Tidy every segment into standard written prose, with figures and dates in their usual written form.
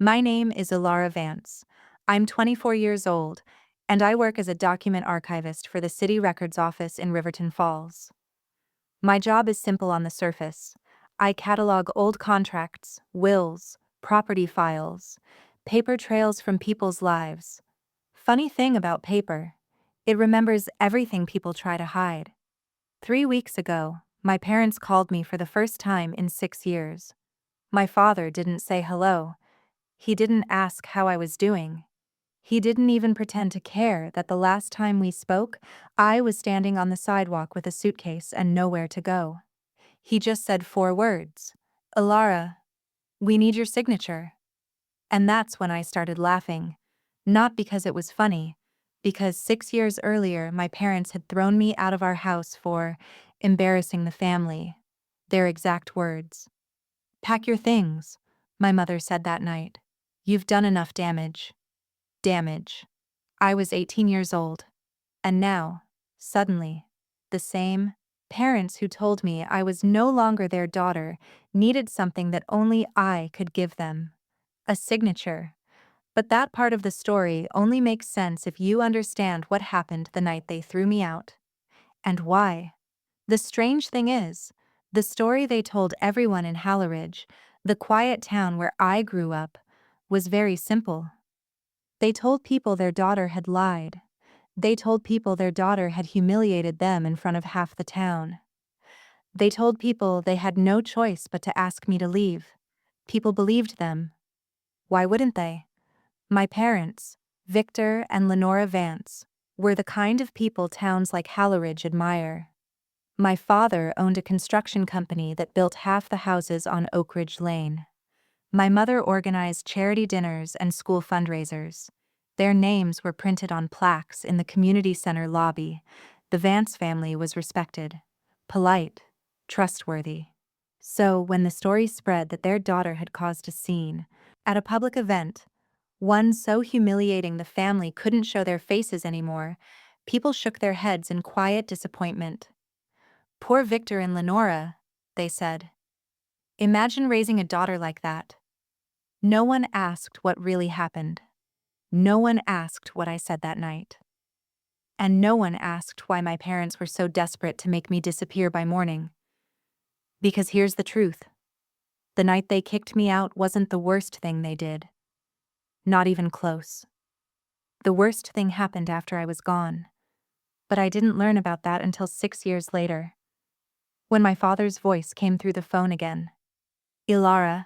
My name is Ilara Vance. I'm 24 years old, and I work as a document archivist for the City Records Office in Riverton Falls. My job is simple on the surface. I catalog old contracts, wills, property files, paper trails from people's lives. Funny thing about paper, it remembers everything people try to hide. 3 weeks ago, my parents called me for the first time in 6 years. My father didn't say hello. He didn't ask how I was doing. He didn't even pretend to care that the last time we spoke, I was standing on the sidewalk with a suitcase and nowhere to go. He just said 4 words. Ilara, we need your signature. And that's when I started laughing. Not because it was funny, because 6 years earlier my parents had thrown me out of our house for embarrassing the family. Their exact words. Pack your things, my mother said that night. You've done enough damage. Damage. I was 18 years old. And now, suddenly, the same parents who told me I was no longer their daughter needed something that only I could give them. A signature. But that part of the story only makes sense if you understand what happened the night they threw me out. And why. The strange thing is, the story they told everyone in Halleridge, the quiet town where I grew up, was very simple. They told people their daughter had lied. They told people their daughter had humiliated them in front of half the town. They told people they had no choice but to ask me to leave. People believed them. Why wouldn't they? My parents, Victor and Lenora Vance, were the kind of people towns like Halleridge admire. My father owned a construction company that built half the houses on Oak Ridge Lane. My mother organized charity dinners and school fundraisers. Their names were printed on plaques in the community center lobby. The Vance family was respected, polite, trustworthy. So when the story spread that their daughter had caused a scene at a public event, one so humiliating the family couldn't show their faces anymore, people shook their heads in quiet disappointment. Poor Victor and Lenora, they said. Imagine raising a daughter like that. No one asked what really happened. No one asked what I said that night. And no one asked why my parents were so desperate to make me disappear by morning. Because here's the truth. The night they kicked me out wasn't the worst thing they did. Not even close. The worst thing happened after I was gone. But I didn't learn about that until 6 years later, when my father's voice came through the phone again. Ilara,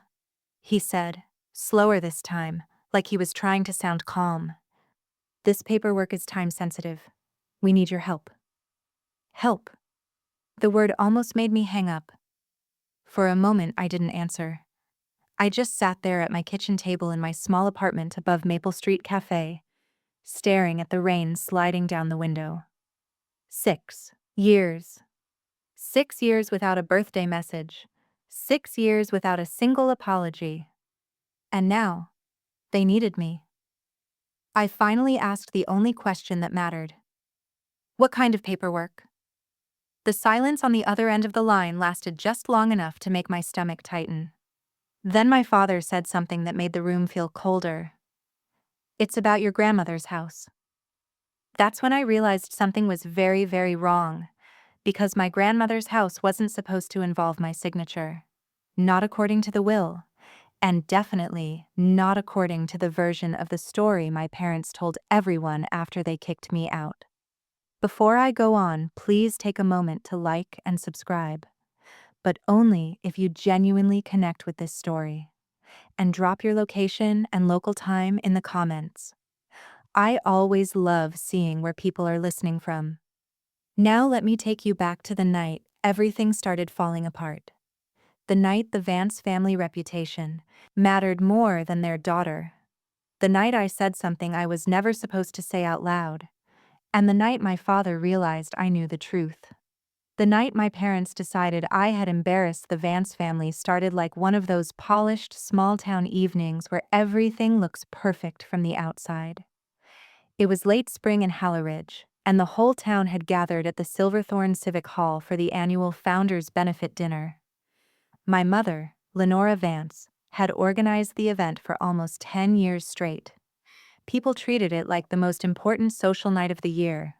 he said, slower this time, like he was trying to sound calm. This paperwork is time-sensitive. We need your help. Help. The word almost made me hang up. For a moment, I didn't answer. I just sat there at my kitchen table in my small apartment above Maple Street Cafe, staring at the rain sliding down the window. 6 years. 6 years without a birthday message. 6 years without a single apology. And now, they needed me. I finally asked the only question that mattered. What kind of paperwork? The silence on the other end of the line lasted just long enough to make my stomach tighten. Then my father said something that made the room feel colder. It's about your grandmother's house. That's when I realized something was very, very wrong, because my grandmother's house wasn't supposed to involve my signature. Not according to the will, and definitely not according to the version of the story my parents told everyone after they kicked me out. Before I go on, please take a moment to like and subscribe, but only if you genuinely connect with this story. And drop your location and local time in the comments. I always love seeing where people are listening from. Now let me take you back to the night everything started falling apart. The night the Vance family reputation mattered more than their daughter. The night I said something I was never supposed to say out loud. And the night my father realized I knew the truth. The night my parents decided I had embarrassed the Vance family started like one of those polished small-town evenings where everything looks perfect from the outside. It was late spring in Halleridge, and the whole town had gathered at the Silverthorne Civic Hall for the annual Founders Benefit Dinner. My mother, Lenora Vance, had organized the event for almost 10 years straight. People treated it like the most important social night of the year.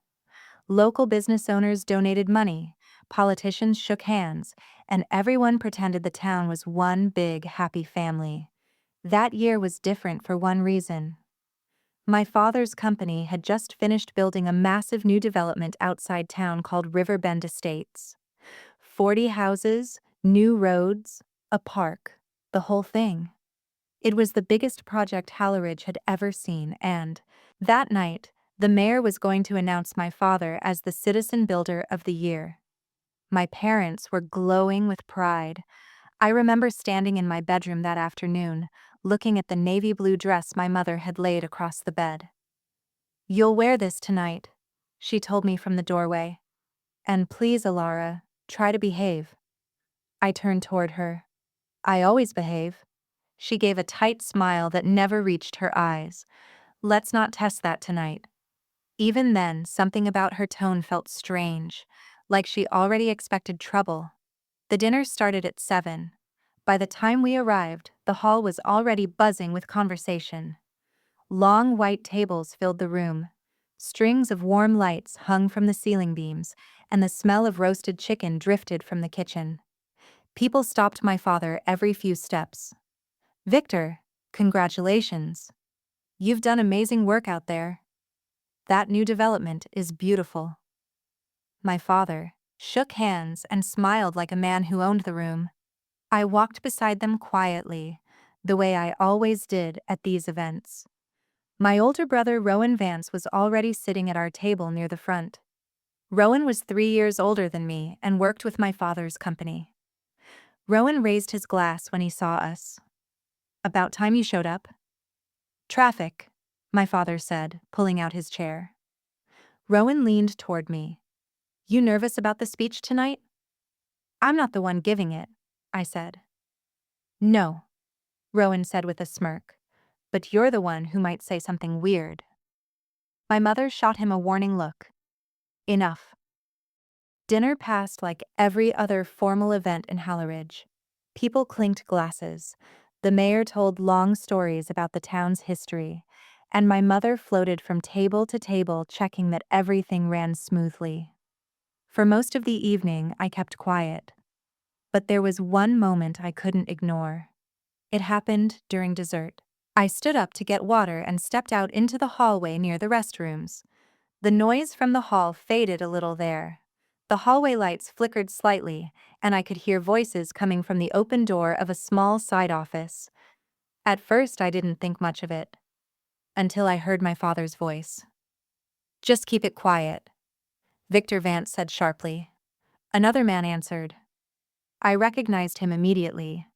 Local business owners donated money, politicians shook hands, and everyone pretended the town was one big, happy family. That year was different for one reason. My father's company had just finished building a massive new development outside town called Riverbend Estates. 40 houses, new roads, a park, the whole thing. It was the biggest project Halleridge had ever seen, and, that night, the mayor was going to announce my father as the Citizen Builder of the Year. My parents were glowing with pride. I remember standing in my bedroom that afternoon, looking at the navy blue dress my mother had laid across the bed. "You'll wear this tonight," she told me from the doorway. "And please, Alara, try to behave." I turned toward her. "I always behave." She gave a tight smile that never reached her eyes. "Let's not test that tonight." Even then, something about her tone felt strange, like she already expected trouble. The dinner started at 7. By the time we arrived, the hall was already buzzing with conversation. Long white tables filled the room. Strings of warm lights hung from the ceiling beams, and the smell of roasted chicken drifted from the kitchen. People stopped my father every few steps. "Victor, congratulations. You've done amazing work out there. That new development is beautiful." My father shook hands and smiled like a man who owned the room. I walked beside them quietly, the way I always did at these events. My older brother Rowan Vance was already sitting at our table near the front. Rowan was 3 years older than me and worked with my father's company. Rowan raised his glass when he saw us. "About time you showed up." "Traffic," my father said, pulling out his chair. Rowan leaned toward me. "You nervous about the speech tonight?" "I'm not the one giving it," I said. "No," Rowan said with a smirk, "but you're the one who might say something weird." My mother shot him a warning look. "Enough." Dinner passed like every other formal event in Halleridge. People clinked glasses. The mayor told long stories about the town's history, and my mother floated from table to table checking that everything ran smoothly. For most of the evening, I kept quiet. But there was one moment I couldn't ignore. It happened during dessert. I stood up to get water and stepped out into the hallway near the restrooms. The noise from the hall faded a little there. The hallway lights flickered slightly, and I could hear voices coming from the open door of a small side office. At first, I didn't think much of it, until I heard my father's voice. "Just keep it quiet," Victor Vance said sharply. Another man answered. I recognized him immediately.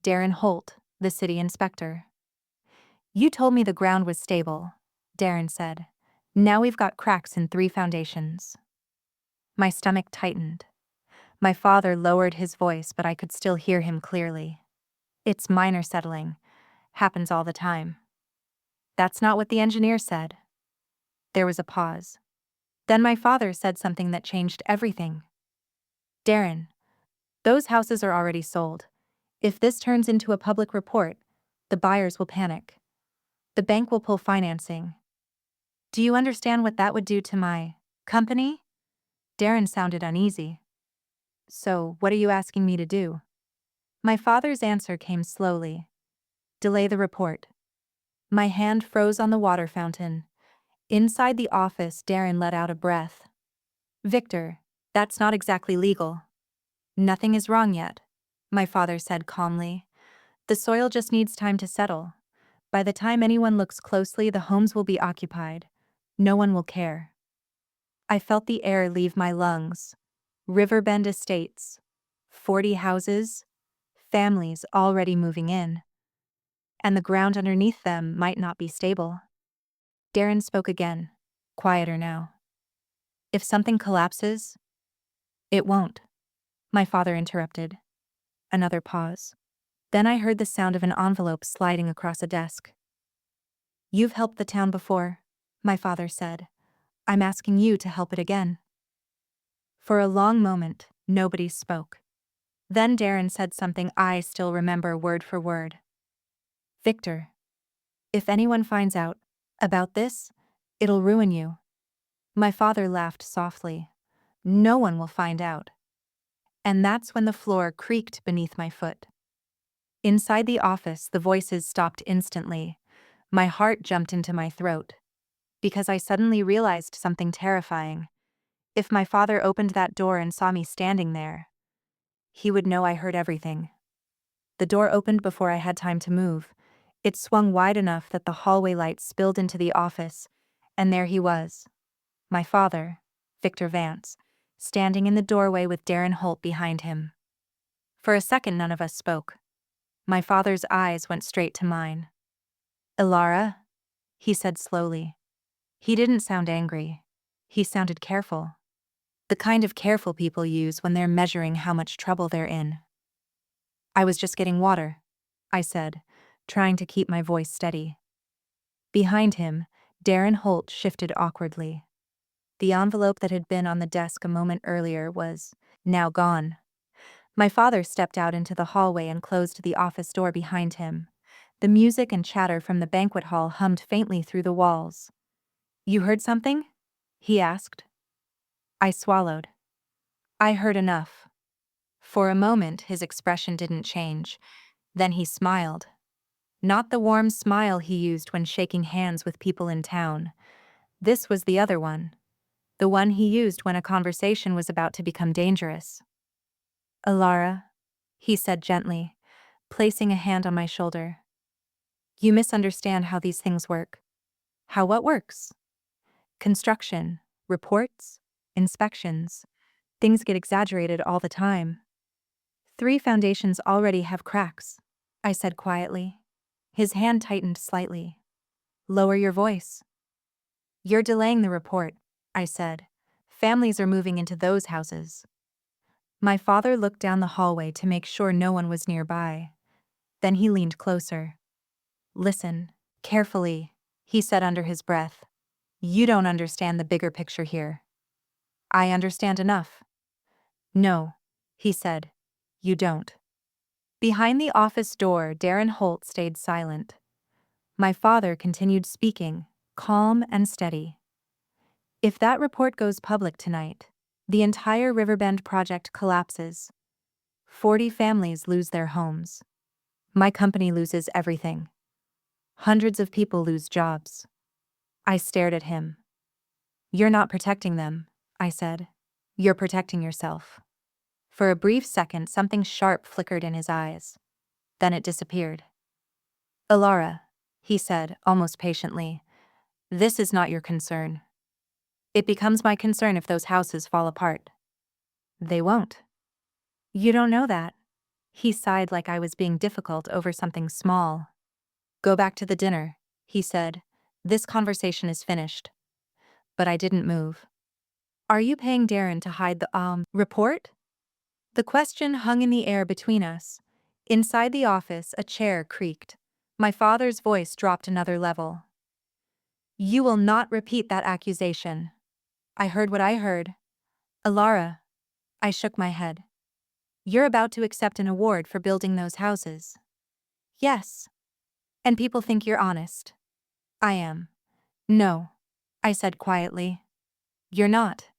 Darren Holt, the city inspector. "You told me the ground was stable," Darren said. "Now we've got cracks in 3 foundations." My stomach tightened. My father lowered his voice, but I could still hear him clearly. "It's minor settling. Happens all the time." "That's not what the engineer said." There was a pause. Then my father said something that changed everything. "Darren, those houses are already sold. If this turns into a public report, the buyers will panic. The bank will pull financing. Do you understand what that would do to my company?" Darren sounded uneasy. "So, what are you asking me to do?" My father's answer came slowly. "Delay the report." My hand froze on the water fountain. Inside the office, Darren let out a breath. "Victor, that's not exactly legal." "Nothing is wrong yet," my father said calmly. "The soil just needs time to settle. By the time anyone looks closely, the homes will be occupied. No one will care." I felt the air leave my lungs. Riverbend Estates. 40 houses. Families already moving in. And the ground underneath them might not be stable. Darren spoke again, quieter now. "If something collapses..." "It won't," my father interrupted. Another pause. Then I heard the sound of an envelope sliding across a desk. "You've helped the town before," my father said. "I'm asking you to help it again." For a long moment, nobody spoke. Then Darren said something I still remember word for word. Victor, if anyone finds out about this, it'll ruin you. My father laughed softly. No one will find out. And that's when the floor creaked beneath my foot. Inside the office, the voices stopped instantly. My heart jumped into my throat. Because I suddenly realized something terrifying. If my father opened that door and saw me standing there, he would know I heard everything. The door opened before I had time to move. It swung wide enough that the hallway light spilled into the office, and there he was. My father, Victor Vance, standing in the doorway with Darren Holt behind him. For a second, none of us spoke. My father's eyes went straight to mine. "Ilara?" he said slowly. He didn't sound angry. He sounded careful. The kind of careful people use when they're measuring how much trouble they're in. "I was just getting water," I said, trying to keep my voice steady. Behind him, Darren Holt shifted awkwardly. The envelope that had been on the desk a moment earlier was now gone. My father stepped out into the hallway and closed the office door behind him. The music and chatter from the banquet hall hummed faintly through the walls. "You heard something?" he asked. I swallowed. I heard enough. For a moment, his expression didn't change. Then he smiled. Not the warm smile he used when shaking hands with people in town. This was the other one. The one he used when a conversation was about to become dangerous. "Ilara," he said gently, placing a hand on my shoulder. "You misunderstand how these things work." "How what works?" "Construction, reports, inspections. Things get exaggerated all the time." "3 foundations already have cracks," I said quietly. His hand tightened slightly. "Lower your voice." "You're delaying the report," I said. "Families are moving into those houses." My father looked down the hallway to make sure no one was nearby. Then he leaned closer. "Listen, carefully," he said under his breath. "You don't understand the bigger picture here." "I understand enough." "No," he said. "You don't." Behind the office door, Darren Holt stayed silent. My father continued speaking, calm and steady. "If that report goes public tonight, the entire Riverbend project collapses. 40 families lose their homes. My company loses everything. Hundreds of people lose jobs." I stared at him. "You're not protecting them," I said. "You're protecting yourself." For a brief second, something sharp flickered in his eyes. Then it disappeared. "Ilara," he said, almost patiently, "this is not your concern. It becomes my concern if those houses fall apart." "They won't." "You don't know that." He sighed like I was being difficult over something small. "Go back to the dinner," he said. "This conversation is finished." But I didn't move. "Are you paying Darren to hide the report?" The question hung in the air between us. Inside the office, a chair creaked. My father's voice dropped another level. "You will not repeat that accusation." I heard what I heard. "Ilara." I shook my head. "You're about to accept an award for building those houses." "Yes. And people think you're honest." "I am." "No," I said quietly. "You're not."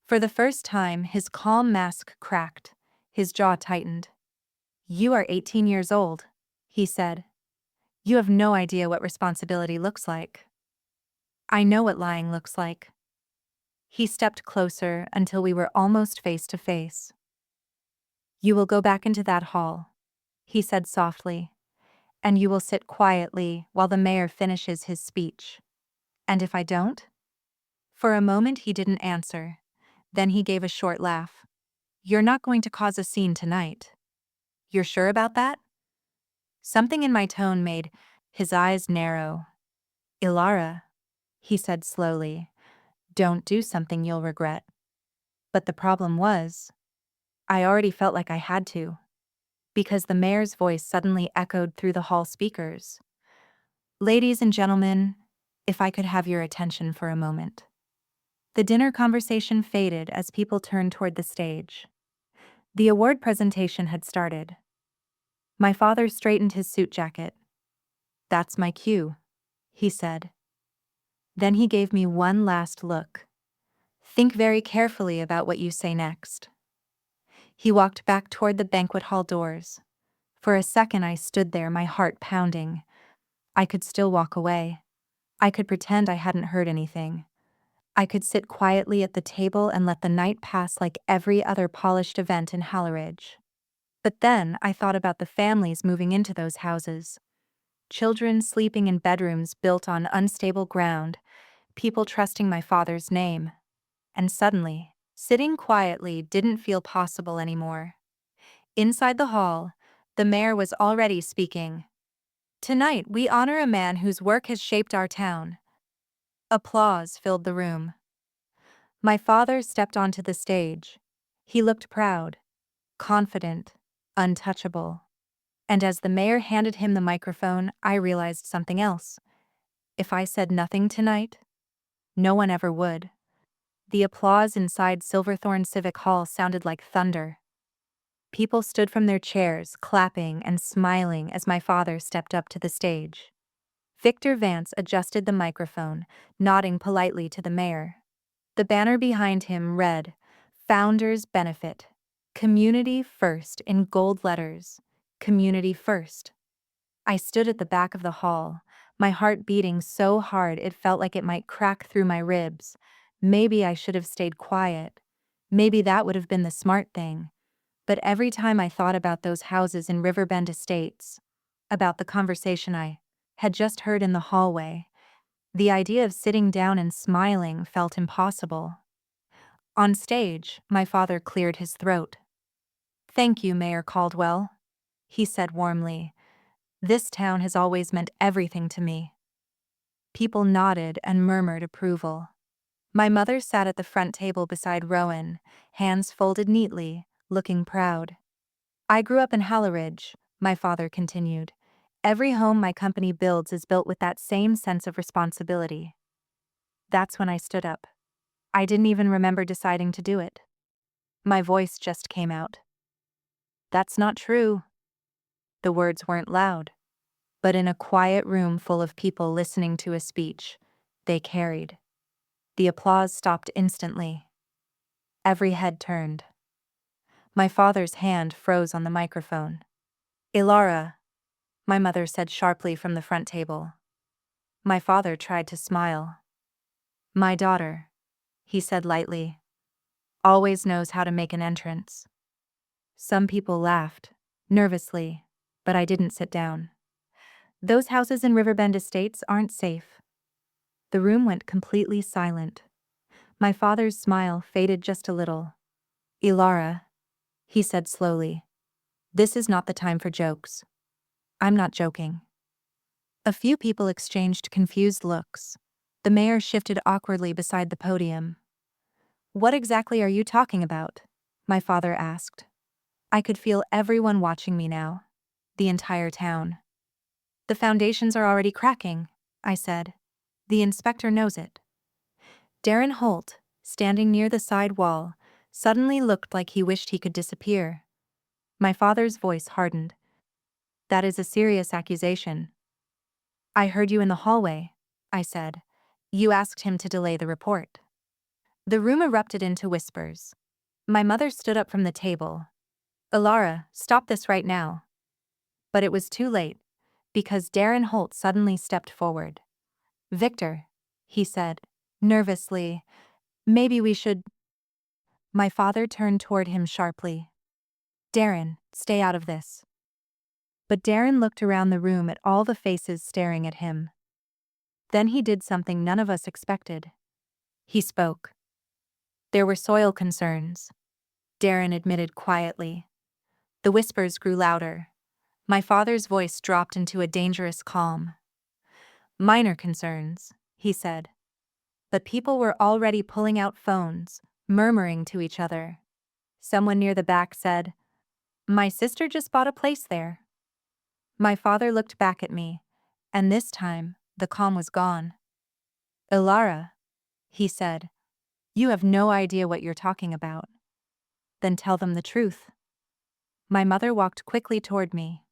For the first time, his calm mask cracked. His jaw tightened. "You are 18 years old," he said. "You have no idea what responsibility looks like." "I know what lying looks like." He stepped closer until we were almost face to face. "You will go back into that hall," he said softly, "and you will sit quietly while the mayor finishes his speech." "And if I don't?" For a moment he didn't answer. Then he gave a short laugh. "You're not going to cause a scene tonight." "You're sure about that?" Something in my tone made his eyes narrow. "Ilara," he said slowly, "don't do something you'll regret." But the problem was, I already felt like I had to, because the mayor's voice suddenly echoed through the hall speakers. "Ladies and gentlemen, if I could have your attention for a moment." The dinner conversation faded as people turned toward the stage. The award presentation had started. My father straightened his suit jacket. That's my cue, he said. Then he gave me one last look. Think very carefully about what you say next. He walked back toward the banquet hall doors. For a second I stood there, my heart pounding. I could still walk away. I could pretend I hadn't heard anything. I could sit quietly at the table and let the night pass like every other polished event in Halleridge. But then I thought about the families moving into those houses. Children sleeping in bedrooms built on unstable ground, people trusting my father's name. And suddenly, sitting quietly didn't feel possible anymore. Inside the hall, the mayor was already speaking. Tonight, we honor a man whose work has shaped our town. Applause filled the room. My father stepped onto the stage. He looked proud, confident, untouchable. And as the mayor handed him the microphone, I realized something else. If I said nothing tonight, no one ever would. The applause inside Silverthorne Civic Hall sounded like thunder. People stood from their chairs, clapping and smiling as my father stepped up to the stage. Victor Vance adjusted the microphone, nodding politely to the mayor. The banner behind him read, "Founders Benefit. Community First" in gold letters. Community First. I stood at the back of the hall, my heart beating so hard it felt like it might crack through my ribs. Maybe I should have stayed quiet. Maybe that would have been the smart thing. But every time I thought about those houses in Riverbend Estates, about the conversation I had just heard in the hallway, the idea of sitting down and smiling felt impossible. On stage, my father cleared his throat. "Thank you, Mayor Caldwell," he said warmly. "This town has always meant everything to me." People nodded and murmured approval. My mother sat at the front table beside Rowan, hands folded neatly, looking proud. "I grew up in Halleridge," my father continued. "Every home my company builds is built with that same sense of responsibility." That's when I stood up. I didn't even remember deciding to do it. My voice just came out. "That's not true." The words weren't loud, but in a quiet room full of people listening to a speech, they carried. The applause stopped instantly. Every head turned. My father's hand froze on the microphone. "Ilara," my mother said sharply from the front table. My father tried to smile. "My daughter," he said lightly, "always knows how to make an entrance." Some people laughed, nervously, but I didn't sit down. "Those houses in Riverbend Estates aren't safe." The room went completely silent. My father's smile faded just a little. "Ilara," he said slowly, "this is not the time for jokes." "I'm not joking." A few people exchanged confused looks. The mayor shifted awkwardly beside the podium. "What exactly are you talking about?" my father asked. I could feel everyone watching me now. The entire town. "The foundations are already cracking," I said. "The inspector knows it." Darren Holt, standing near the side wall, suddenly looked like he wished he could disappear. My father's voice hardened. "That is a serious accusation." "I heard you in the hallway," I said. "You asked him to delay the report." The room erupted into whispers. My mother stood up from the table. "Ilara, stop this right now." But it was too late, because Darren Holt suddenly stepped forward. "Victor," he said, nervously, "maybe we should—" My father turned toward him sharply. "Darren, stay out of this." But Darren looked around the room at all the faces staring at him. Then he did something none of us expected. He spoke. "There were soil concerns," Darren admitted quietly. The whispers grew louder. My father's voice dropped into a dangerous calm. "Minor concerns," he said. But people were already pulling out phones, murmuring to each other. Someone near the back said, "My sister just bought a place there." My father looked back at me, and this time, the calm was gone. "Ilara," he said, "you have no idea what you're talking about." "Then tell them the truth." My mother walked quickly toward me.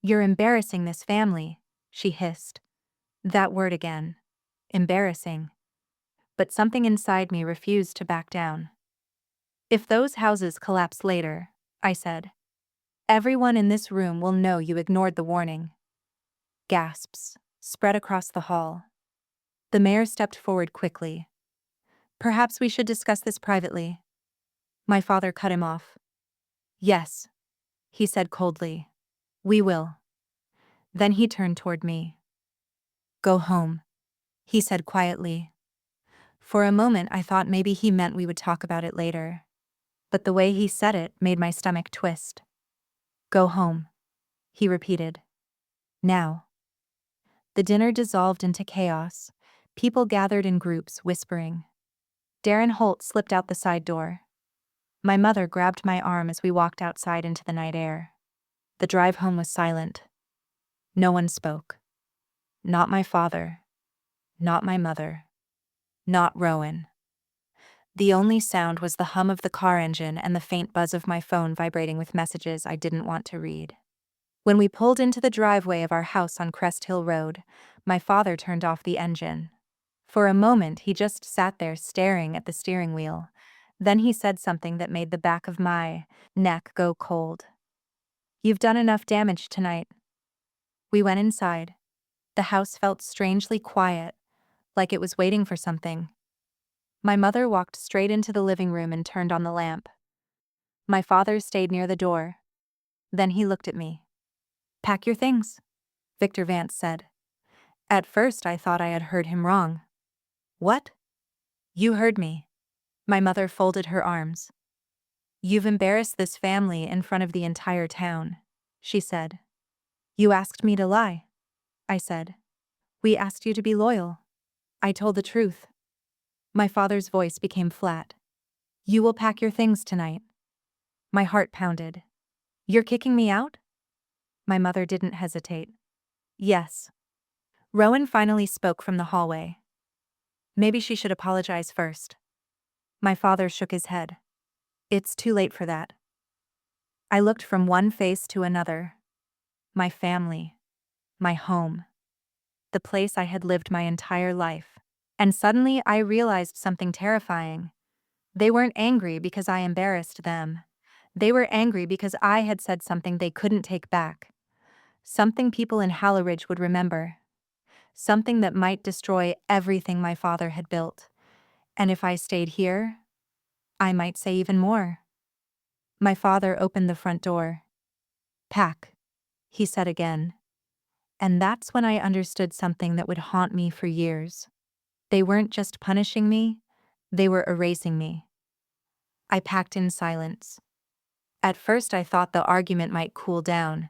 "You're embarrassing this family," she hissed. That word again. Embarrassing. But something inside me refused to back down. If those houses collapse later, I said, everyone in this room will know you ignored the warning. Gasps spread across the hall. The mayor stepped forward quickly. Perhaps we should discuss this privately. My father cut him off. Yes, he said coldly. We will. Then he turned toward me. Go home, he said quietly. For a moment I thought maybe he meant we would talk about it later. But the way he said it made my stomach twist. Go home, he repeated. Now. The dinner dissolved into chaos. People gathered in groups, whispering. Darren Holt slipped out the side door. My mother grabbed my arm as we walked outside into the night air. The drive home was silent. No one spoke. Not my father. Not my mother. Not Rowan. The only sound was the hum of the car engine and the faint buzz of my phone vibrating with messages I didn't want to read. When we pulled into the driveway of our house on Crest Hill Road, my father turned off the engine. For a moment, he just sat there staring at the steering wheel. Then he said something that made the back of my neck go cold. You've done enough damage tonight. We went inside. The house felt strangely quiet, like it was waiting for something. My mother walked straight into the living room and turned on the lamp. My father stayed near the door. Then he looked at me. Pack your things, Victor Vance said. At first I thought I had heard him wrong. What? You heard me. My mother folded her arms. You've embarrassed this family in front of the entire town, she said. You asked me to lie, I said. We asked you to be loyal. I told the truth. My father's voice became flat. You will pack your things tonight. My heart pounded. You're kicking me out? My mother didn't hesitate. Yes. Rowan finally spoke from the hallway. Maybe she should apologize first. My father shook his head. It's too late for that. I looked from one face to another. My family. My home. The place I had lived my entire life. And suddenly I realized something terrifying. They weren't angry because I embarrassed them. They were angry because I had said something they couldn't take back. Something people in Halleridge would remember. Something that might destroy everything my father had built. And if I stayed here, I might say even more. My father opened the front door. Pack, he said again. And that's when I understood something that would haunt me for years. They weren't just punishing me, they were erasing me. I packed in silence. At first I thought the argument might cool down,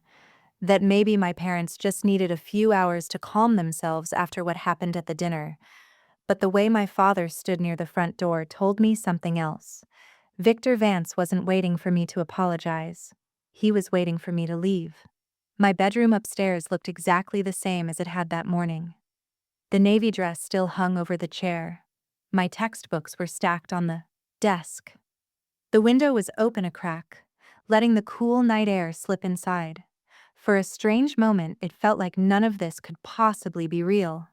that maybe my parents just needed a few hours to calm themselves after what happened at the dinner. But the way my father stood near the front door told me something else. Victor Vance wasn't waiting for me to apologize. He was waiting for me to leave. My bedroom upstairs looked exactly the same as it had that morning. The navy dress still hung over the chair. My textbooks were stacked on the desk. The window was open a crack, letting the cool night air slip inside. For a strange moment, it felt like none of this could possibly be real.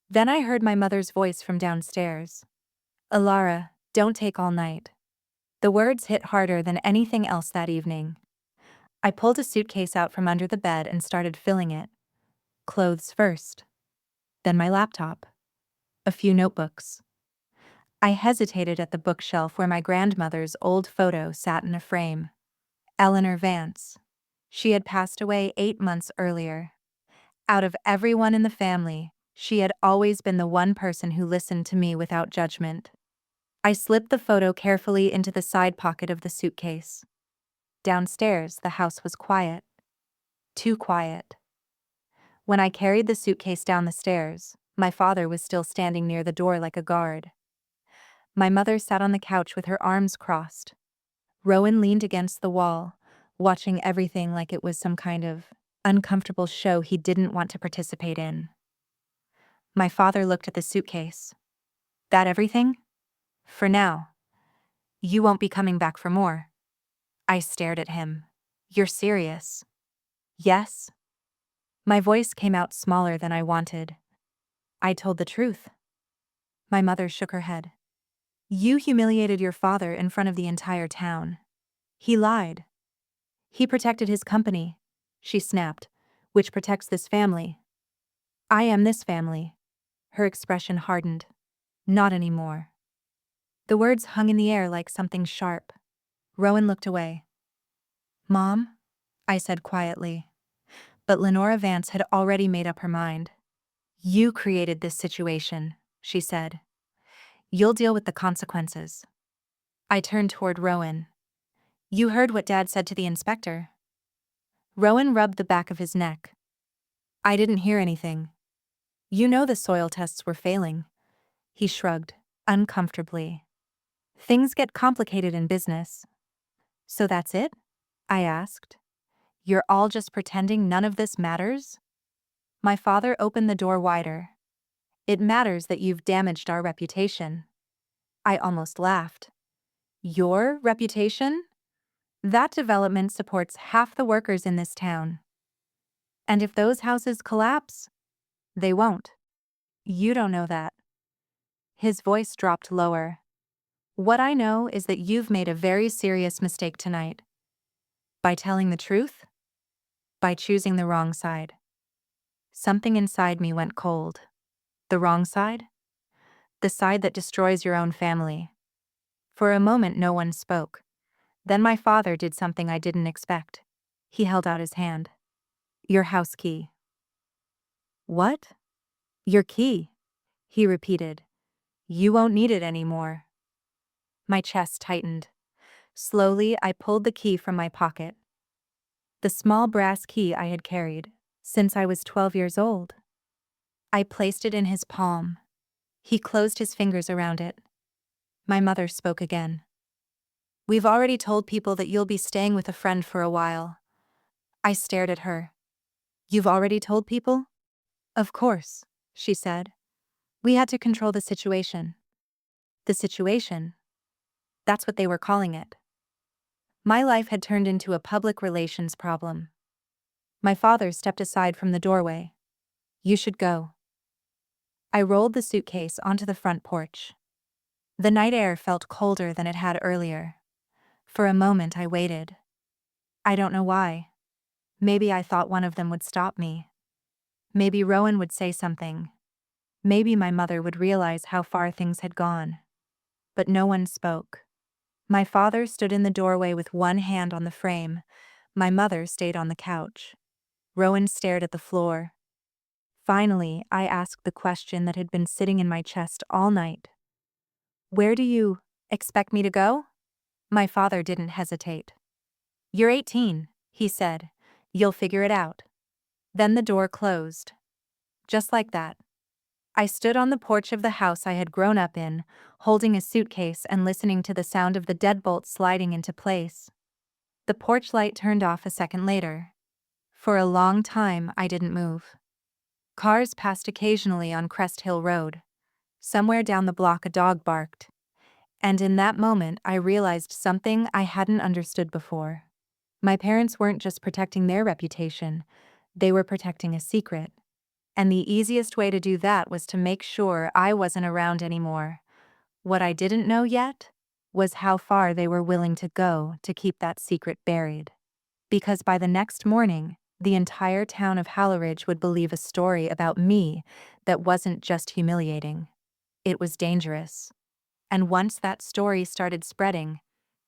Then I heard my mother's voice from downstairs. Alara, don't take all night. The words hit harder than anything else that evening. I pulled a suitcase out from under the bed and started filling it. Clothes first. Then my laptop. A few notebooks. I hesitated at the bookshelf where my grandmother's old photo sat in a frame. Eleanor Vance. She had passed away 8 months earlier. Out of everyone in the family, she had always been the one person who listened to me without judgment. I slipped the photo carefully into the side pocket of the suitcase. Downstairs, the house was quiet. Too quiet. When I carried the suitcase down the stairs, my father was still standing near the door like a guard. My mother sat on the couch with her arms crossed. Rowan leaned against the wall, watching everything like it was some kind of uncomfortable show he didn't want to participate in. My father looked at the suitcase. That everything? For now. You won't be coming back for more. I stared at him. You're serious? Yes? My voice came out smaller than I wanted. I told the truth. My mother shook her head. You humiliated your father in front of the entire town. He lied. He protected his company, she snapped, which protects this family. I am this family. Her expression hardened. Not anymore. The words hung in the air like something sharp. Rowan looked away. Mom? I said quietly. But Lenora Vance had already made up her mind. You created this situation, she said. You'll deal with the consequences. I turned toward Rowan. You heard what Dad said to the inspector. Rowan rubbed the back of his neck. I didn't hear anything. You know the soil tests were failing. He shrugged, uncomfortably. Things get complicated in business. So that's it? I asked. You're all just pretending none of this matters? My father opened the door wider. It matters that you've damaged our reputation. I almost laughed. Your reputation? That development supports half the workers in this town. And if those houses collapse, they won't. You don't know that. His voice dropped lower. What I know is that you've made a very serious mistake tonight. By telling the truth? By choosing the wrong side. Something inside me went cold. The wrong side? The side that destroys your own family. For a moment no one spoke. Then my father did something I didn't expect. He held out his hand. Your house key. What? Your key, he repeated. You won't need it anymore. My chest tightened. Slowly, I pulled the key from my pocket. The small brass key I had carried since I was 12 years old. I placed it in his palm. He closed his fingers around it. My mother spoke again. We've already told people that you'll be staying with a friend for a while. I stared at her. You've already told people? Of course, she said. We had to control the situation. The situation? That's what they were calling it. My life had turned into a public relations problem. My father stepped aside from the doorway. You should go. I rolled the suitcase onto the front porch. The night air felt colder than it had earlier. For a moment I waited. I don't know why. Maybe I thought one of them would stop me. Maybe Rowan would say something. Maybe my mother would realize how far things had gone. But no one spoke. My father stood in the doorway with one hand on the frame. My mother stayed on the couch. Rowan stared at the floor. Finally, I asked the question that had been sitting in my chest all night. Where do you expect me to go? My father didn't hesitate. You're 18, he said. You'll figure it out. Then the door closed. Just like that. I stood on the porch of the house I had grown up in, holding a suitcase and listening to the sound of the deadbolt sliding into place. The porch light turned off a second later. For a long time, I didn't move. Cars passed occasionally on Crest Hill Road. Somewhere down the block a dog barked. And in that moment, I realized something I hadn't understood before. My parents weren't just protecting their reputation, they were protecting a secret. And the easiest way to do that was to make sure I wasn't around anymore. What I didn't know yet was how far they were willing to go to keep that secret buried. Because by the next morning, the entire town of Halleridge would believe a story about me that wasn't just humiliating. It was dangerous. And once that story started spreading,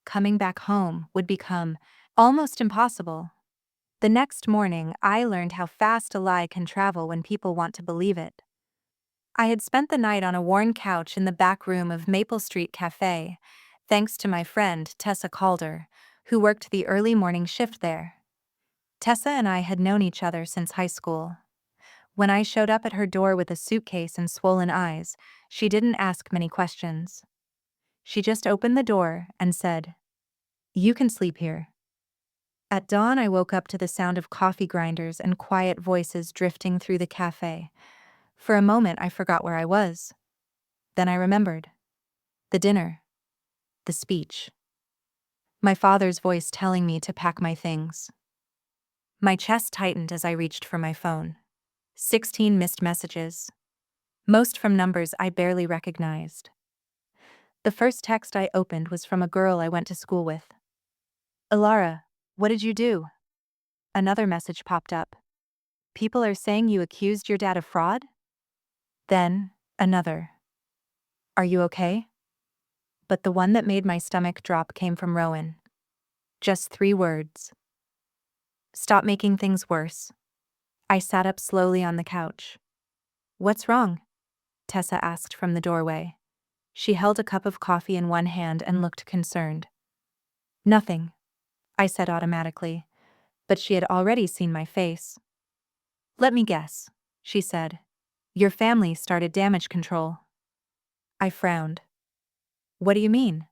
coming back home would become almost impossible. The next morning, I learned how fast a lie can travel when people want to believe it. I had spent the night on a worn couch in the back room of Maple Street Cafe, thanks to my friend Tessa Calder, who worked the early morning shift there. Tessa and I had known each other since high school. When I showed up at her door with a suitcase and swollen eyes, she didn't ask many questions. She just opened the door and said, "You can sleep here." At dawn, I woke up to the sound of coffee grinders and quiet voices drifting through the cafe. For a moment, I forgot where I was. Then I remembered. The dinner. The speech. My father's voice telling me to pack my things. My chest tightened as I reached for my phone. 16 missed messages. Most from numbers I barely recognized. The first text I opened was from a girl I went to school with. Ilara, what did you do? Another message popped up. People are saying you accused your dad of fraud? Then, another. Are you okay? But the one that made my stomach drop came from Rowan. Just 3 words. Stop making things worse. I sat up slowly on the couch. What's wrong? Tessa asked from the doorway. She held a cup of coffee in one hand and looked concerned. Nothing, I said automatically, but she had already seen my face. Let me guess, she said. Your family started damage control. I frowned. What do you mean?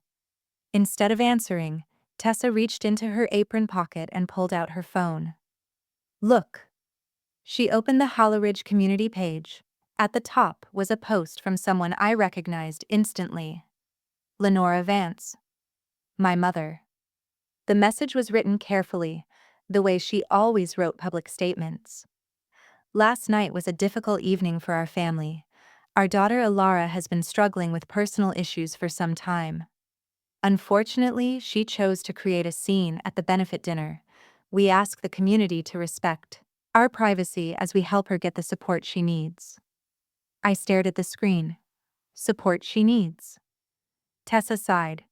Instead of answering, Tessa reached into her apron pocket and pulled out her phone. Look. She opened the Hollow Ridge community page. At the top was a post from someone I recognized instantly. Lenora Vance. My mother. The message was written carefully, the way she always wrote public statements. Last night was a difficult evening for our family. Our daughter Ilara has been struggling with personal issues for some time. Unfortunately, she chose to create a scene at the benefit dinner. We ask the community to respect our privacy as we help her get the support she needs. I stared at the screen. Support she needs. Tessa sighed.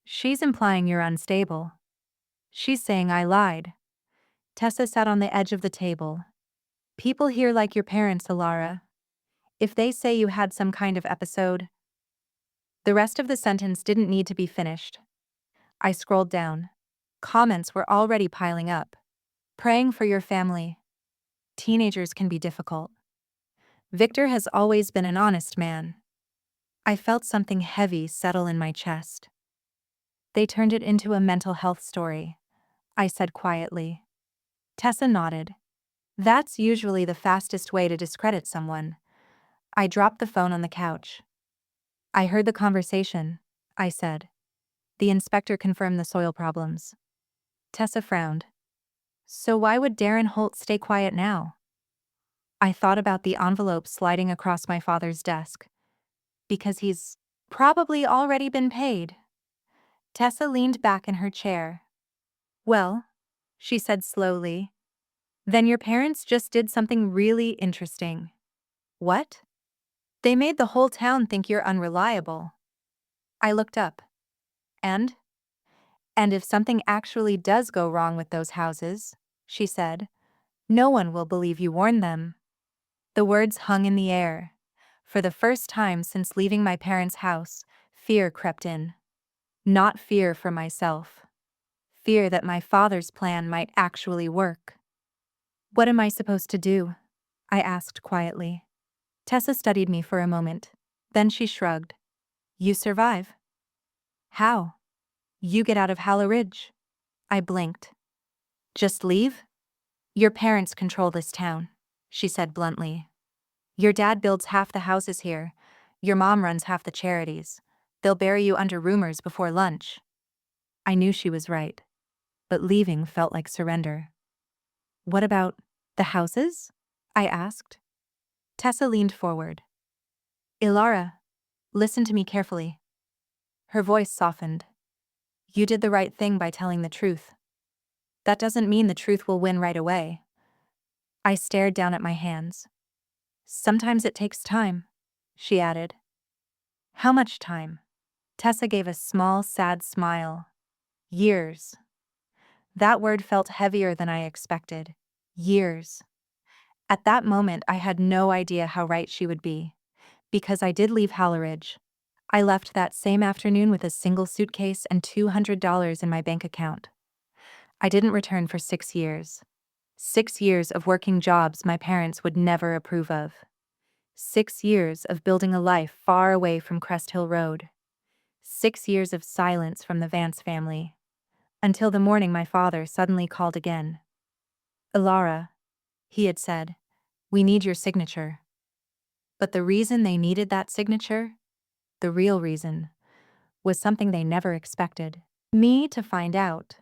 She's implying you're unstable. She's saying I lied. Tessa sat on the edge of the table. People here like your parents, Ilara. If they say you had some kind of episode. The rest of the sentence didn't need to be finished. I scrolled down. Comments were already piling up. Praying for your family. Teenagers can be difficult. Victor has always been an honest man. I felt something heavy settle in my chest. They turned it into a mental health story, I said quietly. Tessa nodded. That's usually the fastest way to discredit someone. I dropped the phone on the couch. I heard the conversation, I said. The inspector confirmed the soil problems. Tessa frowned. So why would Darren Holt stay quiet now? I thought about the envelope sliding across my father's desk. Because he's probably already been paid. Tessa leaned back in her chair. Well, she said slowly, then your parents just did something really interesting. What? They made the whole town think you're unreliable. I looked up. And? And if something actually does go wrong with those houses, she said, no one will believe you warned them. The words hung in the air. For the first time since leaving my parents' house, fear crept in. Not fear for myself. Fear that my father's plan might actually work. What am I supposed to do? I asked quietly. Tessa studied me for a moment. Then she shrugged. You survive. How? You get out of Hollow Ridge. I blinked. Just leave? Your parents control this town, she said bluntly. Your dad builds half the houses here. Your mom runs half the charities. They'll bury you under rumors before lunch. I knew she was right. But leaving felt like surrender. What about the houses? I asked. Tessa leaned forward. Ilara, listen to me carefully. Her voice softened. You did the right thing by telling the truth. That doesn't mean the truth will win right away. I stared down at my hands. Sometimes it takes time, she added. How much time? Tessa gave a small, sad smile. Years. That word felt heavier than I expected. Years. At that moment, I had no idea how right she would be. Because I did leave Hollow Ridge. I left that same afternoon with a single suitcase and $200 in my bank account. I didn't return for 6 years. 6 years of working jobs my parents would never approve of. 6 years of building a life far away from Crest Hill Road. 6 years of silence from the Vance family. Until the morning my father suddenly called again. Ilara, he had said, we need your signature. But the reason they needed that signature, the real reason, was something they never expected me to find out.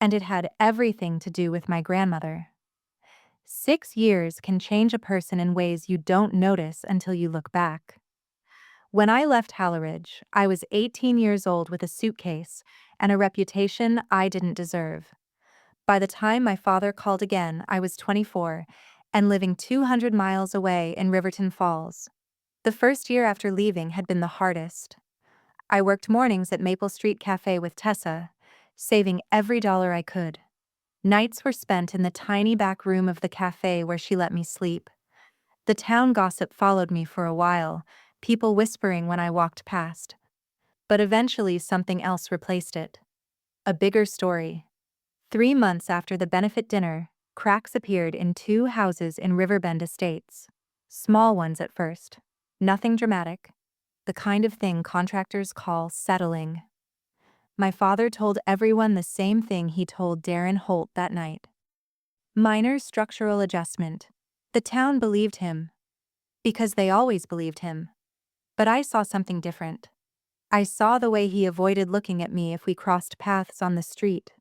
and it had everything to do with my grandmother. 6 years can change a person in ways you don't notice until you look back. When I left Halleridge, I was 18 years old with a suitcase and a reputation I didn't deserve. By the time my father called again, I was 24 and living 200 miles away in Riverton Falls. The first year after leaving had been the hardest. I worked mornings at Maple Street Cafe with Tessa, saving every dollar I could. Nights were spent in the tiny back room of the cafe where she let me sleep. The town gossip followed me for a while, people whispering when I walked past. But eventually something else replaced it. A bigger story. 3 months after the benefit dinner, cracks appeared in 2 houses in Riverbend Estates. Small ones at first. Nothing dramatic. The kind of thing contractors call settling. My father told everyone the same thing he told Darren Holt that night. Minor structural adjustment. The town believed him. Because they always believed him. But I saw something different. I saw the way he avoided looking at me if we crossed paths on the street.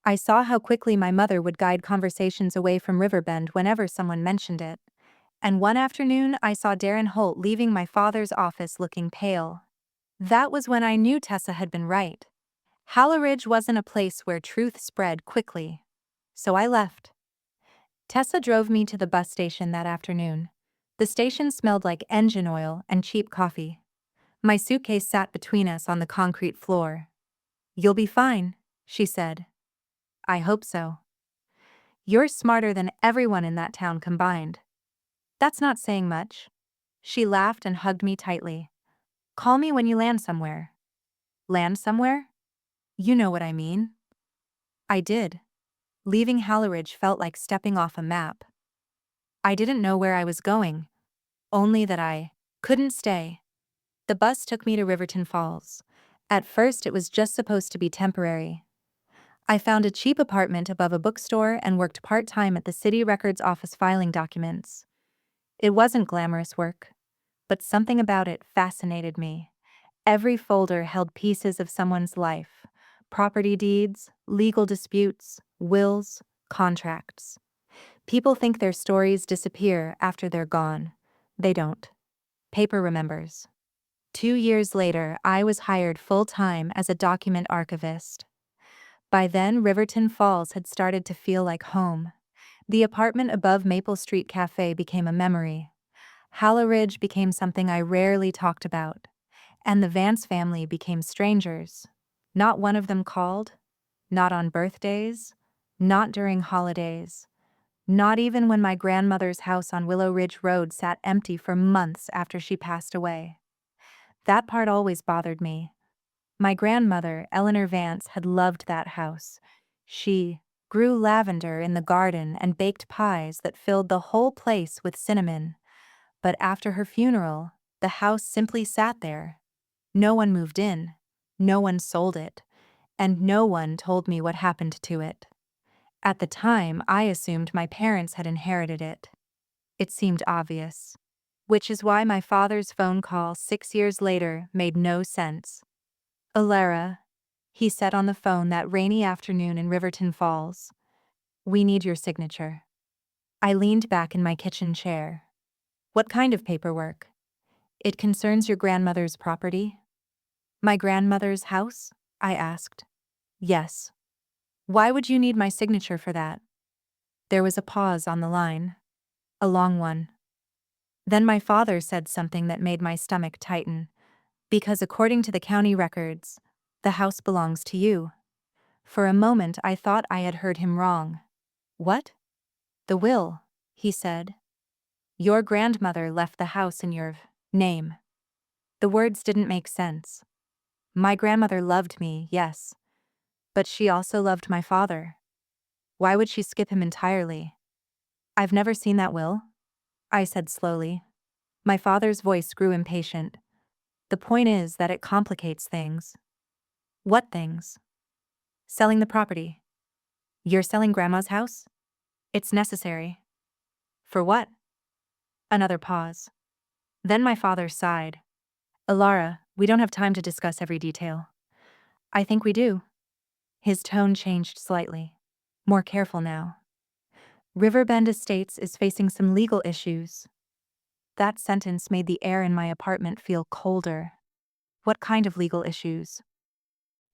I saw how quickly my mother would guide conversations away from Riverbend whenever someone mentioned it. And one afternoon I saw Darren Holt leaving my father's office looking pale. That was when I knew Tessa had been right. Halleridge wasn't a place where truth spread quickly. So I left. Tessa drove me to the bus station that afternoon. The station smelled like engine oil and cheap coffee. My suitcase sat between us on the concrete floor. "You'll be fine," she said. "I hope so. You're smarter than everyone in that town combined." "That's not saying much." She laughed and hugged me tightly. "Call me when you land somewhere." Land somewhere? You know what I mean. I did. Leaving Halleridge felt like stepping off a map. I didn't know where I was going, only that I couldn't stay. The bus took me to Riverton Falls. At first it was just supposed to be temporary. I found a cheap apartment above a bookstore and worked part-time at the city records office filing documents. It wasn't glamorous work, but something about it fascinated me. Every folder held pieces of someone's life: property deeds, legal disputes, wills, contracts. People think their stories disappear after they're gone. They don't. Paper remembers. 2 years later, I was hired full-time as a document archivist. By then, Riverton Falls had started to feel like home. The apartment above Maple Street Cafe became a memory. Halleridge became something I rarely talked about. And the Vance family became strangers. Not one of them called. Not on birthdays. Not during holidays. Not even when my grandmother's house on Willow Ridge Road sat empty for months after she passed away. That part always bothered me. My grandmother, Eleanor Vance, had loved that house. She grew lavender in the garden and baked pies that filled the whole place with cinnamon. But after her funeral, the house simply sat there. No one moved in, no one sold it, and no one told me what happened to it. At the time, I assumed my parents had inherited it. It seemed obvious. Which is why my father's phone call 6 years later made no sense. "Alara," he said on the phone that rainy afternoon in Riverton Falls, "we need your signature." I leaned back in my kitchen chair. "What kind of paperwork?" "It concerns your grandmother's property." "My grandmother's house?" I asked. "Yes." "Why would you need my signature for that?" There was a pause on the line. A long one. Then my father said something that made my stomach tighten. "Because according to the county records, the house belongs to you." For a moment I thought I had heard him wrong. "What?" "The will," he said. "Your grandmother left the house in your name." The words didn't make sense. My grandmother loved me, yes. But she also loved my father. Why would she skip him entirely? "I've never seen that will," I said slowly. My father's voice grew impatient. "The point is that it complicates things." "What things?" "Selling the property." "You're selling Grandma's house?" "It's necessary." "For what?" Another pause. Then my father sighed. "Alara, we don't have time to discuss every detail." "I think we do." His tone changed slightly. More careful now. Riverbend Estates is facing some legal issues. That sentence made the air in my apartment feel colder. What kind of legal issues?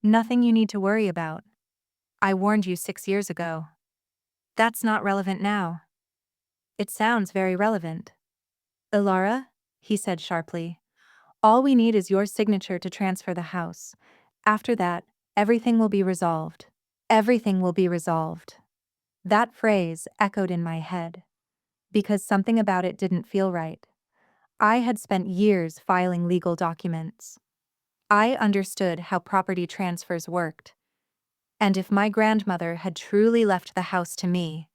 Nothing you need to worry about. I warned you 6 years ago. That's not relevant now. It sounds very relevant. Ilara, he said sharply, all we need is your signature to transfer the house. After that, everything will be resolved. Everything will be resolved. That phrase echoed in my head, because something about it didn't feel right. I had spent years filing legal documents. I understood how property transfers worked. And if my grandmother had truly left the house to me,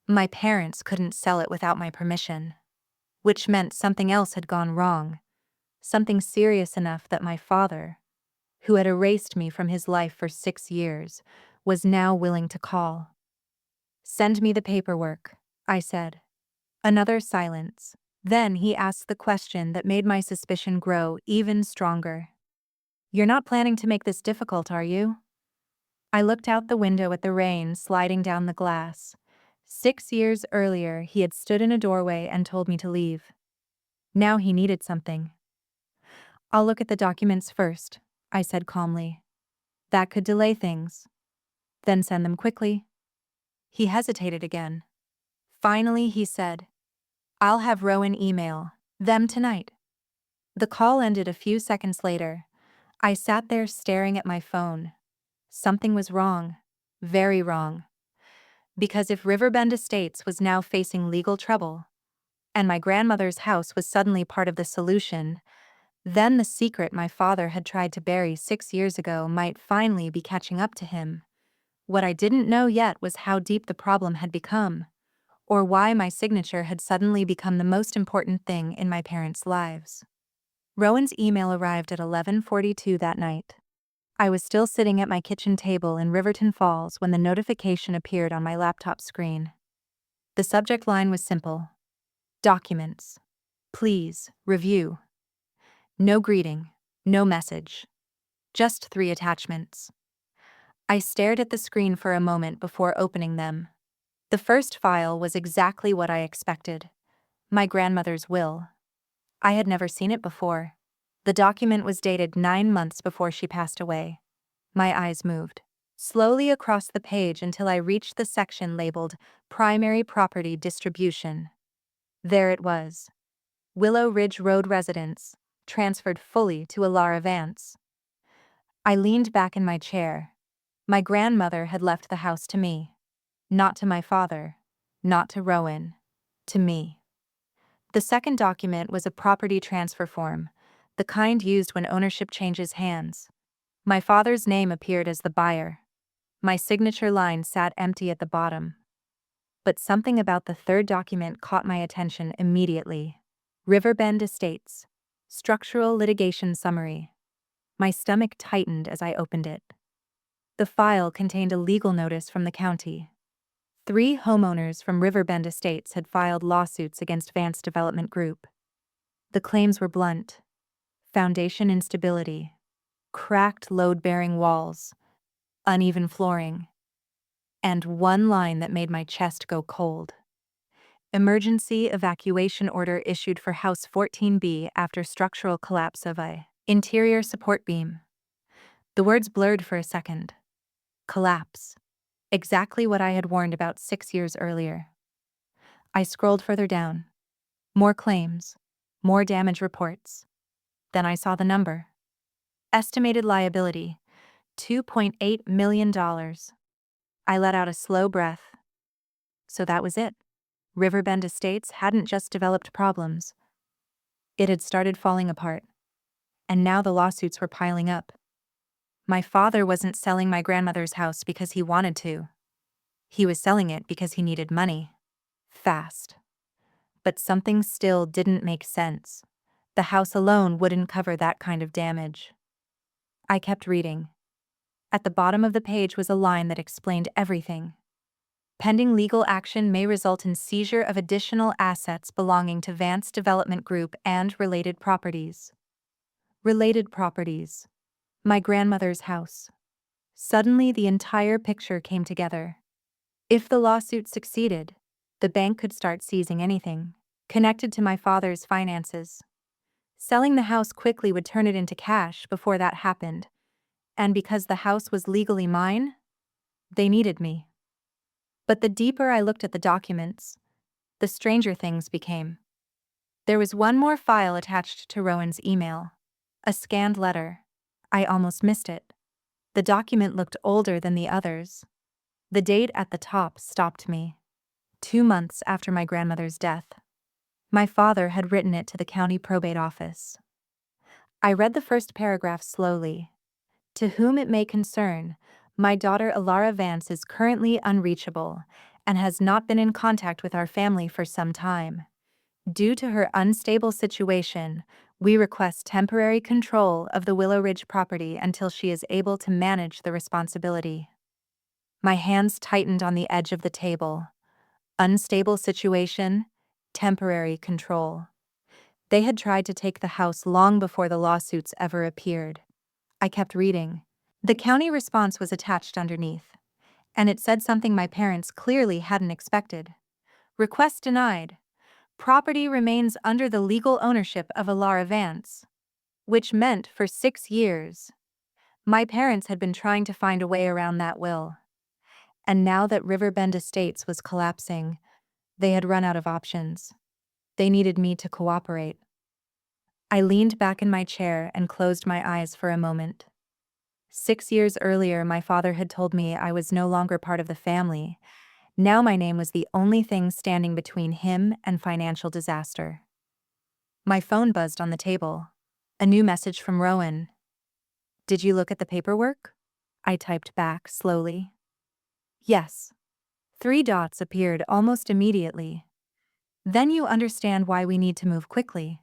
my parents couldn't sell it without my permission. Which meant something else had gone wrong. Something serious enough that my father, who had erased me from his life for 6 years, was now willing to call. Send me the paperwork, I said. Another silence. Then he asked the question that made my suspicion grow even stronger. You're not planning to make this difficult, are you? I looked out the window at the rain sliding down the glass. 6 years earlier, he had stood in a doorway and told me to leave. Now he needed something. I'll look at the documents first, I said calmly. That could delay things. Then send them quickly. He hesitated again. Finally, he said, I'll have Rowan email them tonight. The call ended a few seconds later. I sat there staring at my phone. Something was wrong. Very wrong. Because if Riverbend Estates was now facing legal trouble, and my grandmother's house was suddenly part of the solution, then the secret my father had tried to bury 6 years ago might finally be catching up to him. What I didn't know yet was how deep the problem had become, or why my signature had suddenly become the most important thing in my parents' lives. Rowan's email arrived at 11:42 that night. I was still sitting at my kitchen table in Riverton Falls when the notification appeared on my laptop screen. The subject line was simple. Documents. Please, review. No greeting, no message. Just 3 attachments. I stared at the screen for a moment before opening them. The first file was exactly what I expected. My grandmother's will. I had never seen it before. The document was dated 9 months before she passed away. My eyes moved slowly across the page until I reached the section labeled Primary Property Distribution. There it was. Willow Ridge Road Residence, transferred fully to Ilara Vance. I leaned back in my chair. My grandmother had left the house to me. Not to my father. Not to Rowan. To me. The second document was a property transfer form, the kind used when ownership changes hands. My father's name appeared as the buyer. My signature line sat empty at the bottom. But something about the third document caught my attention immediately. Riverbend Estates. Structural Litigation Summary. My stomach tightened as I opened it. The file contained a legal notice from the county. 3 homeowners from Riverbend Estates had filed lawsuits against Vance Development Group. The claims were blunt. Foundation instability. Cracked load-bearing walls. Uneven flooring. And one line that made my chest go cold. Emergency evacuation order issued for House 14B after structural collapse of a interior support beam. The words blurred for a second. Collapse. Exactly what I had warned about 6 years earlier. I scrolled further down. More claims. More damage reports. Then I saw the number. Estimated liability, $2.8 million. I let out a slow breath. So that was it. Riverbend Estates hadn't just developed problems. It had started falling apart. And now the lawsuits were piling up. My father wasn't selling my grandmother's house because he wanted to. He was selling it because he needed money. Fast. But something still didn't make sense. The house alone wouldn't cover that kind of damage. I kept reading. At the bottom of the page was a line that explained everything. Pending legal action may result in seizure of additional assets belonging to Vance Development Group and related properties. Related properties. My grandmother's house. Suddenly, the entire picture came together. If the lawsuit succeeded, the bank could start seizing anything connected to my father's finances. Selling the house quickly would turn it into cash before that happened, and because the house was legally mine, they needed me. But the deeper I looked at the documents, the stranger things became. There was one more file attached to Rowan's email. A scanned letter. I almost missed it. The document looked older than the others. The date at the top stopped me. 2 months after my grandmother's death. My father had written it to the county probate office. I read the first paragraph slowly. To whom it may concern, my daughter Alara Vance is currently unreachable and has not been in contact with our family for some time. Due to her unstable situation, we request temporary control of the Willow Ridge property until she is able to manage the responsibility. My hands tightened on the edge of the table. Unstable situation, temporary control. They had tried to take the house long before the lawsuits ever appeared. I kept reading. The county response was attached underneath, and it said something my parents clearly hadn't expected. Request denied. Property remains under the legal ownership of Alara Vance, which meant for 6 years. My parents had been trying to find a way around that will. And now that Riverbend Estates was collapsing, they had run out of options. They needed me to cooperate. I leaned back in my chair and closed my eyes for a moment. 6 years earlier, my father had told me I was no longer part of the family. Now my name was the only thing standing between him and financial disaster. My phone buzzed on the table. A new message from Rowan. Did you look at the paperwork? I typed back slowly. Yes. 3 dots appeared almost immediately. Then you understand why we need to move quickly.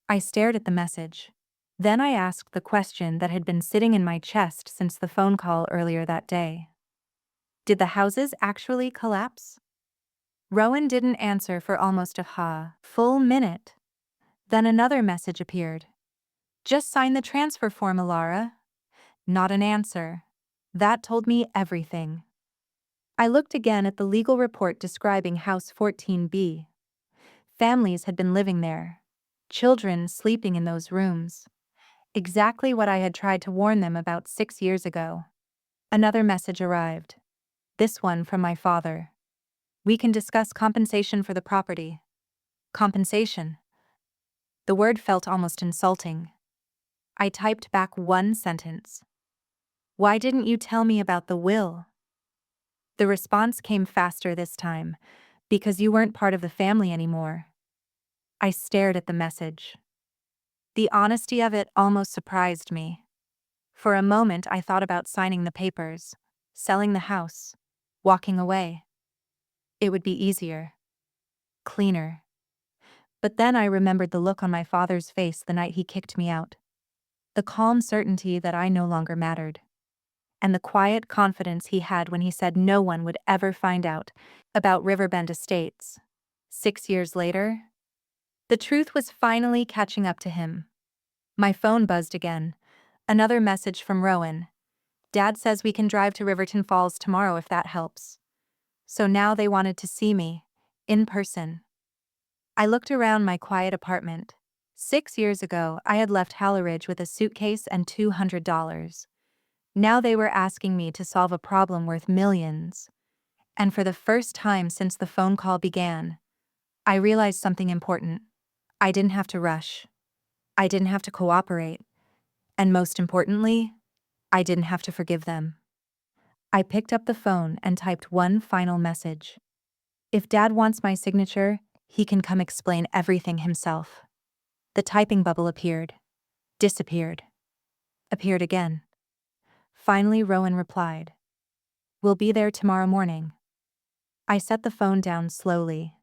I stared at the message. Then I asked the question that had been sitting in my chest since the phone call earlier that day. Did the houses actually collapse? Rowan didn't answer for almost a full minute. Then another message appeared. Just sign the transfer form, Alara. Not an answer. That told me everything. I looked again at the legal report describing House 14B. Families had been living there. Children sleeping in those rooms. Exactly what I had tried to warn them about 6 years ago. Another message arrived. This one from my father. We can discuss compensation for the property. Compensation. The word felt almost insulting. I typed back one sentence. Why didn't you tell me about the will? The response came faster this time, because you weren't part of the family anymore. I stared at the message. The honesty of it almost surprised me. For a moment I thought about signing the papers, selling the house, walking away. It would be easier. Cleaner. But then I remembered the look on my father's face the night he kicked me out. The calm certainty that I no longer mattered. And the quiet confidence he had when he said no one would ever find out about Riverbend Estates. 6 years later, the truth was finally catching up to him. My phone buzzed again. Another message from Rowan. Dad says we can drive to Riverton Falls tomorrow if that helps. So now they wanted to see me, in person. I looked around my quiet apartment. 6 years ago, I had left Halleridge with a suitcase and $200. Now they were asking me to solve a problem worth millions. And for the first time since the phone call began, I realized something important. I didn't have to rush. I didn't have to cooperate. And most importantly, I didn't have to forgive them. I picked up the phone and typed one final message. If Dad wants my signature, he can come explain everything himself. The typing bubble appeared, disappeared, appeared again. Finally, Rowan replied, "We'll be there tomorrow morning." I set the phone down slowly,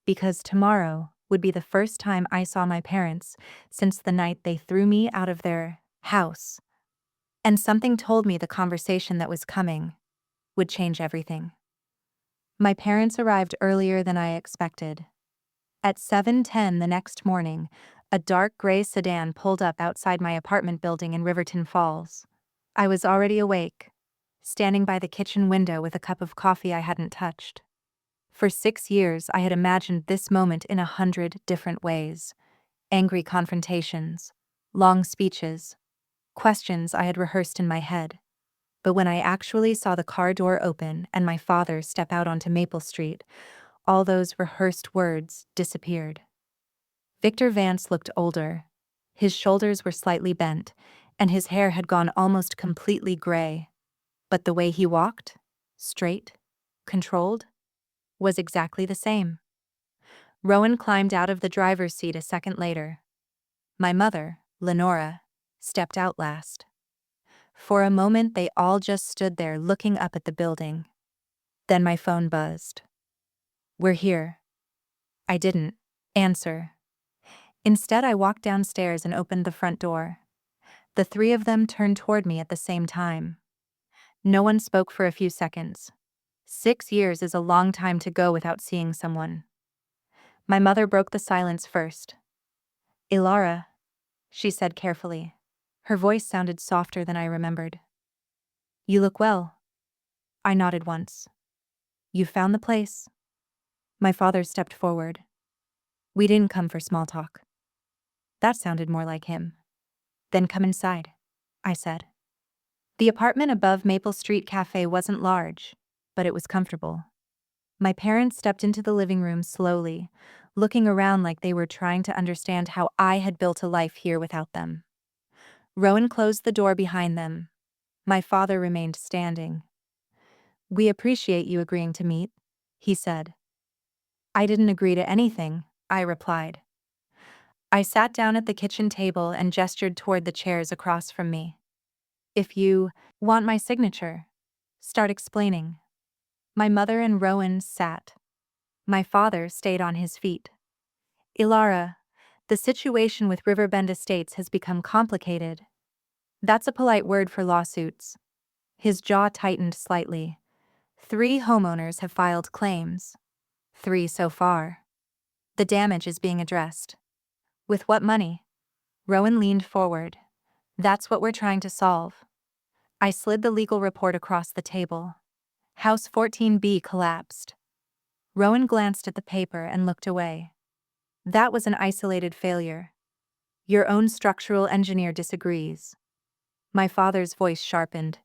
because tomorrow would be the first time I saw my parents since the night they threw me out of their house. And something told me the conversation that was coming would change everything. My parents arrived earlier than I expected. At 7:10 the next morning, a dark gray sedan pulled up outside my apartment building in Riverton Falls. I was already awake, standing by the kitchen window with a cup of coffee I hadn't touched. For 6 years, I had imagined this moment in 100 different ways. Angry confrontations, long speeches, questions I had rehearsed in my head. But when I actually saw the car door open and my father step out onto Maple Street, all those rehearsed words disappeared. Victor Vance looked older. His shoulders were slightly bent, and his hair had gone almost completely gray. But the way he walked, straight, controlled, was exactly the same. Rowan climbed out of the driver's seat a second later. My mother, Lenora, stepped out last. For a moment, they all just stood there looking up at the building. Then my phone buzzed. "We're here." I didn't answer. Instead, I walked downstairs and opened the front door. The three of them turned toward me at the same time. No one spoke for a few seconds. 6 years is a long time to go without seeing someone. My mother broke the silence first. "Ilara," she said carefully. Her voice sounded softer than I remembered. "You look well." I nodded once. "You found the place?" My father stepped forward. "We didn't come for small talk." That sounded more like him. "Then come inside," I said. The apartment above Maple Street Cafe wasn't large, but it was comfortable. My parents stepped into the living room slowly, looking around like they were trying to understand how I had built a life here without them. Rowan closed the door behind them. My father remained standing. "We appreciate you agreeing to meet," he said. "I didn't agree to anything," I replied. I sat down at the kitchen table and gestured toward the chairs across from me. "If you want my signature, start explaining." My mother and Rowan sat. My father stayed on his feet. "Ilara, the situation with Riverbend Estates has become complicated." That's a polite word for lawsuits. His jaw tightened slightly. 3 homeowners have filed claims. 3 so far. The damage is being addressed. With what money? Rowan leaned forward. That's what we're trying to solve. I slid the legal report across the table. House 14B collapsed. Rowan glanced at the paper and looked away. That was an isolated failure. Your own structural engineer disagrees. My father's voice sharpened.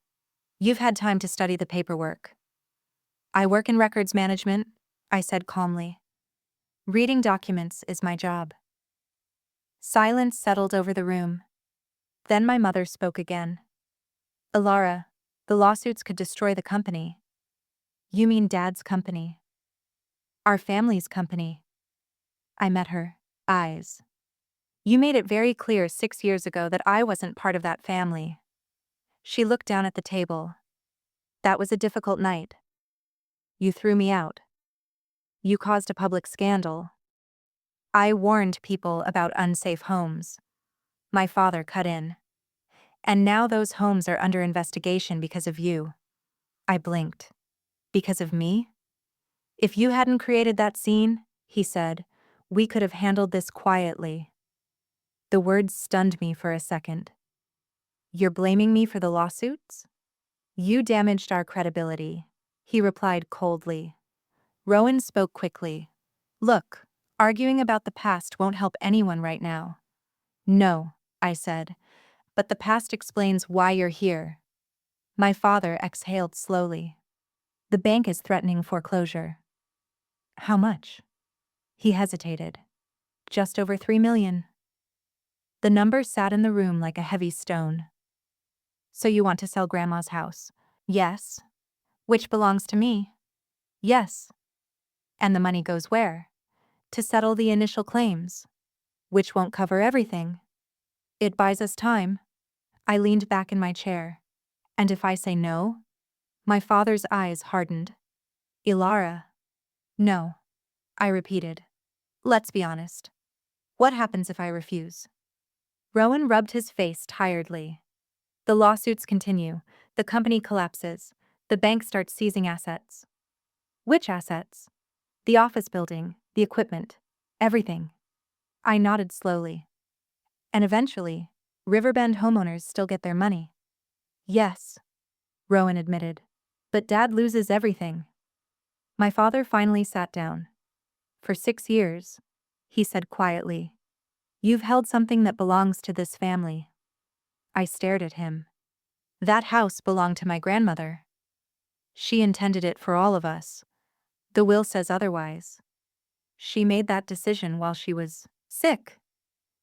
You've had time to study the paperwork. I work in records management, I said calmly. Reading documents is my job. Silence settled over the room. Then my mother spoke again. Ilara, the lawsuits could destroy the company. You mean Dad's company? Our family's company. I met her eyes. You made it very clear 6 years ago that I wasn't part of that family. She looked down at the table. That was a difficult night. You threw me out. You caused a public scandal. I warned people about unsafe homes. My father cut in. And now those homes are under investigation because of you. I blinked. Because of me? If you hadn't created that scene, he said, we could have handled this quietly. The words stunned me for a second. You're blaming me for the lawsuits? You damaged our credibility, he replied coldly. Rowan spoke quickly. Look, arguing about the past won't help anyone right now. No, I said, but the past explains why you're here. My father exhaled slowly. The bank is threatening foreclosure. How much? He hesitated. Just over 3 million. The number sat in the room like a heavy stone. So you want to sell Grandma's house? Yes. Which belongs to me? Yes. And the money goes where? To settle the initial claims. Which won't cover everything. It buys us time. I leaned back in my chair. And if I say no? My father's eyes hardened. Ilara. No. I repeated. Let's be honest. What happens if I refuse? Rowan rubbed his face tiredly. The lawsuits continue. The company collapses. The bank starts seizing assets. Which assets? The office building, the equipment, everything. I nodded slowly. And eventually, Riverbend homeowners still get their money. Yes. Rowan admitted. But Dad loses everything. My father finally sat down. For 6 years, he said quietly. You've held something that belongs to this family. I stared at him. That house belonged to my grandmother. She intended it for all of us. The will says otherwise. She made that decision while she was sick.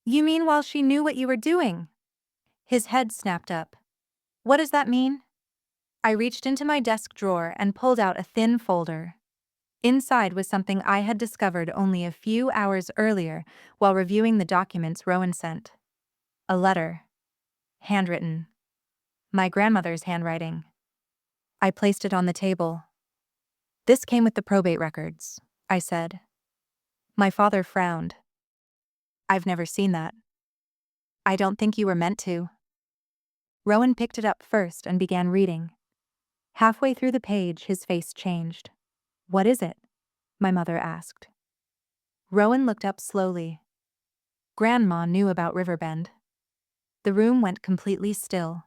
You mean while she knew what you were doing? His head snapped up. What does that mean? I reached into my desk drawer and pulled out a thin folder. Inside was something I had discovered only a few hours earlier while reviewing the documents Rowan sent. A letter. Handwritten. My grandmother's handwriting. I placed it on the table. This came with the probate records, I said. My father frowned. I've never seen that. I don't think you were meant to. Rowan picked it up first and began reading. Halfway through the page, his face changed. What is it? My mother asked. Rowan looked up slowly. Grandma knew about Riverbend. The room went completely still.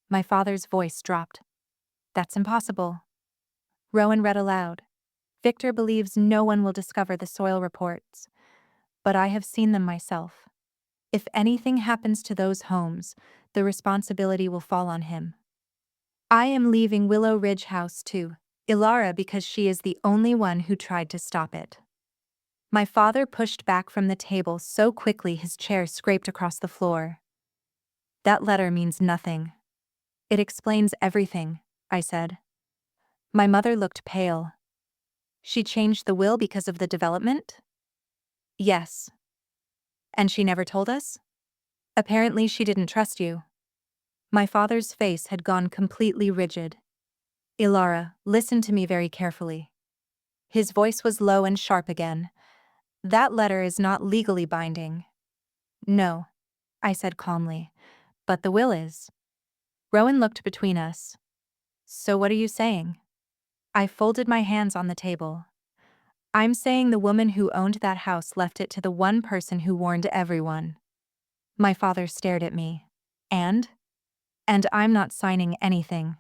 My father's voice dropped. That's impossible. Rowan read aloud. Victor believes no one will discover the soil reports, but I have seen them myself. If anything happens to those homes, the responsibility will fall on him. I am leaving Willow Ridge House too, Ilara, because she is the only one who tried to stop it. My father pushed back from the table so quickly his chair scraped across the floor. That letter means nothing. It explains everything, I said. My mother looked pale. She changed the will because of the development? Yes. And she never told us? Apparently she didn't trust you. My father's face had gone completely rigid. Ilara, listen to me very carefully. His voice was low and sharp again. That letter is not legally binding. No, I said calmly, but the will is. Rowan looked between us. So what are you saying? I folded my hands on the table. I'm saying the woman who owned that house left it to the one person who warned everyone. My father stared at me. And I'm not signing anything.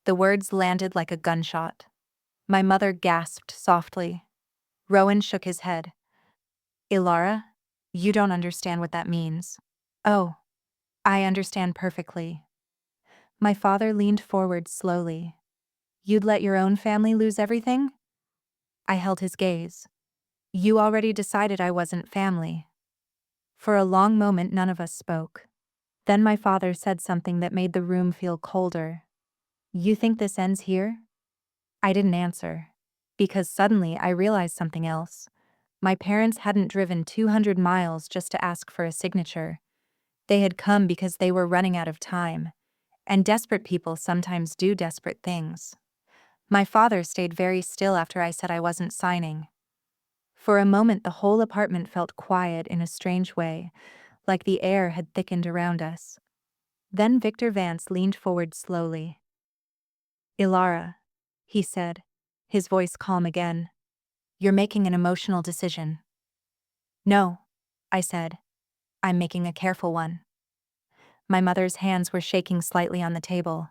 The words landed like a gunshot. My mother gasped softly. Rowan shook his head. Ilara, you don't understand what that means. Oh, I understand perfectly. My father leaned forward slowly. You'd let your own family lose everything? I held his gaze. You already decided I wasn't family. For a long moment, none of us spoke. Then my father said something that made the room feel colder. You think this ends here? I didn't answer. Because suddenly I realized something else. My parents hadn't driven 200 miles just to ask for a signature. They had come because they were running out of time. And desperate people sometimes do desperate things. My father stayed very still after I said I wasn't signing. For a moment, the whole apartment felt quiet in a strange way, like the air had thickened around us. Then Victor Vance leaned forward slowly. Ilara, he said, his voice calm again. You're making an emotional decision. No, I said. I'm making a careful one. My mother's hands were shaking slightly on the table.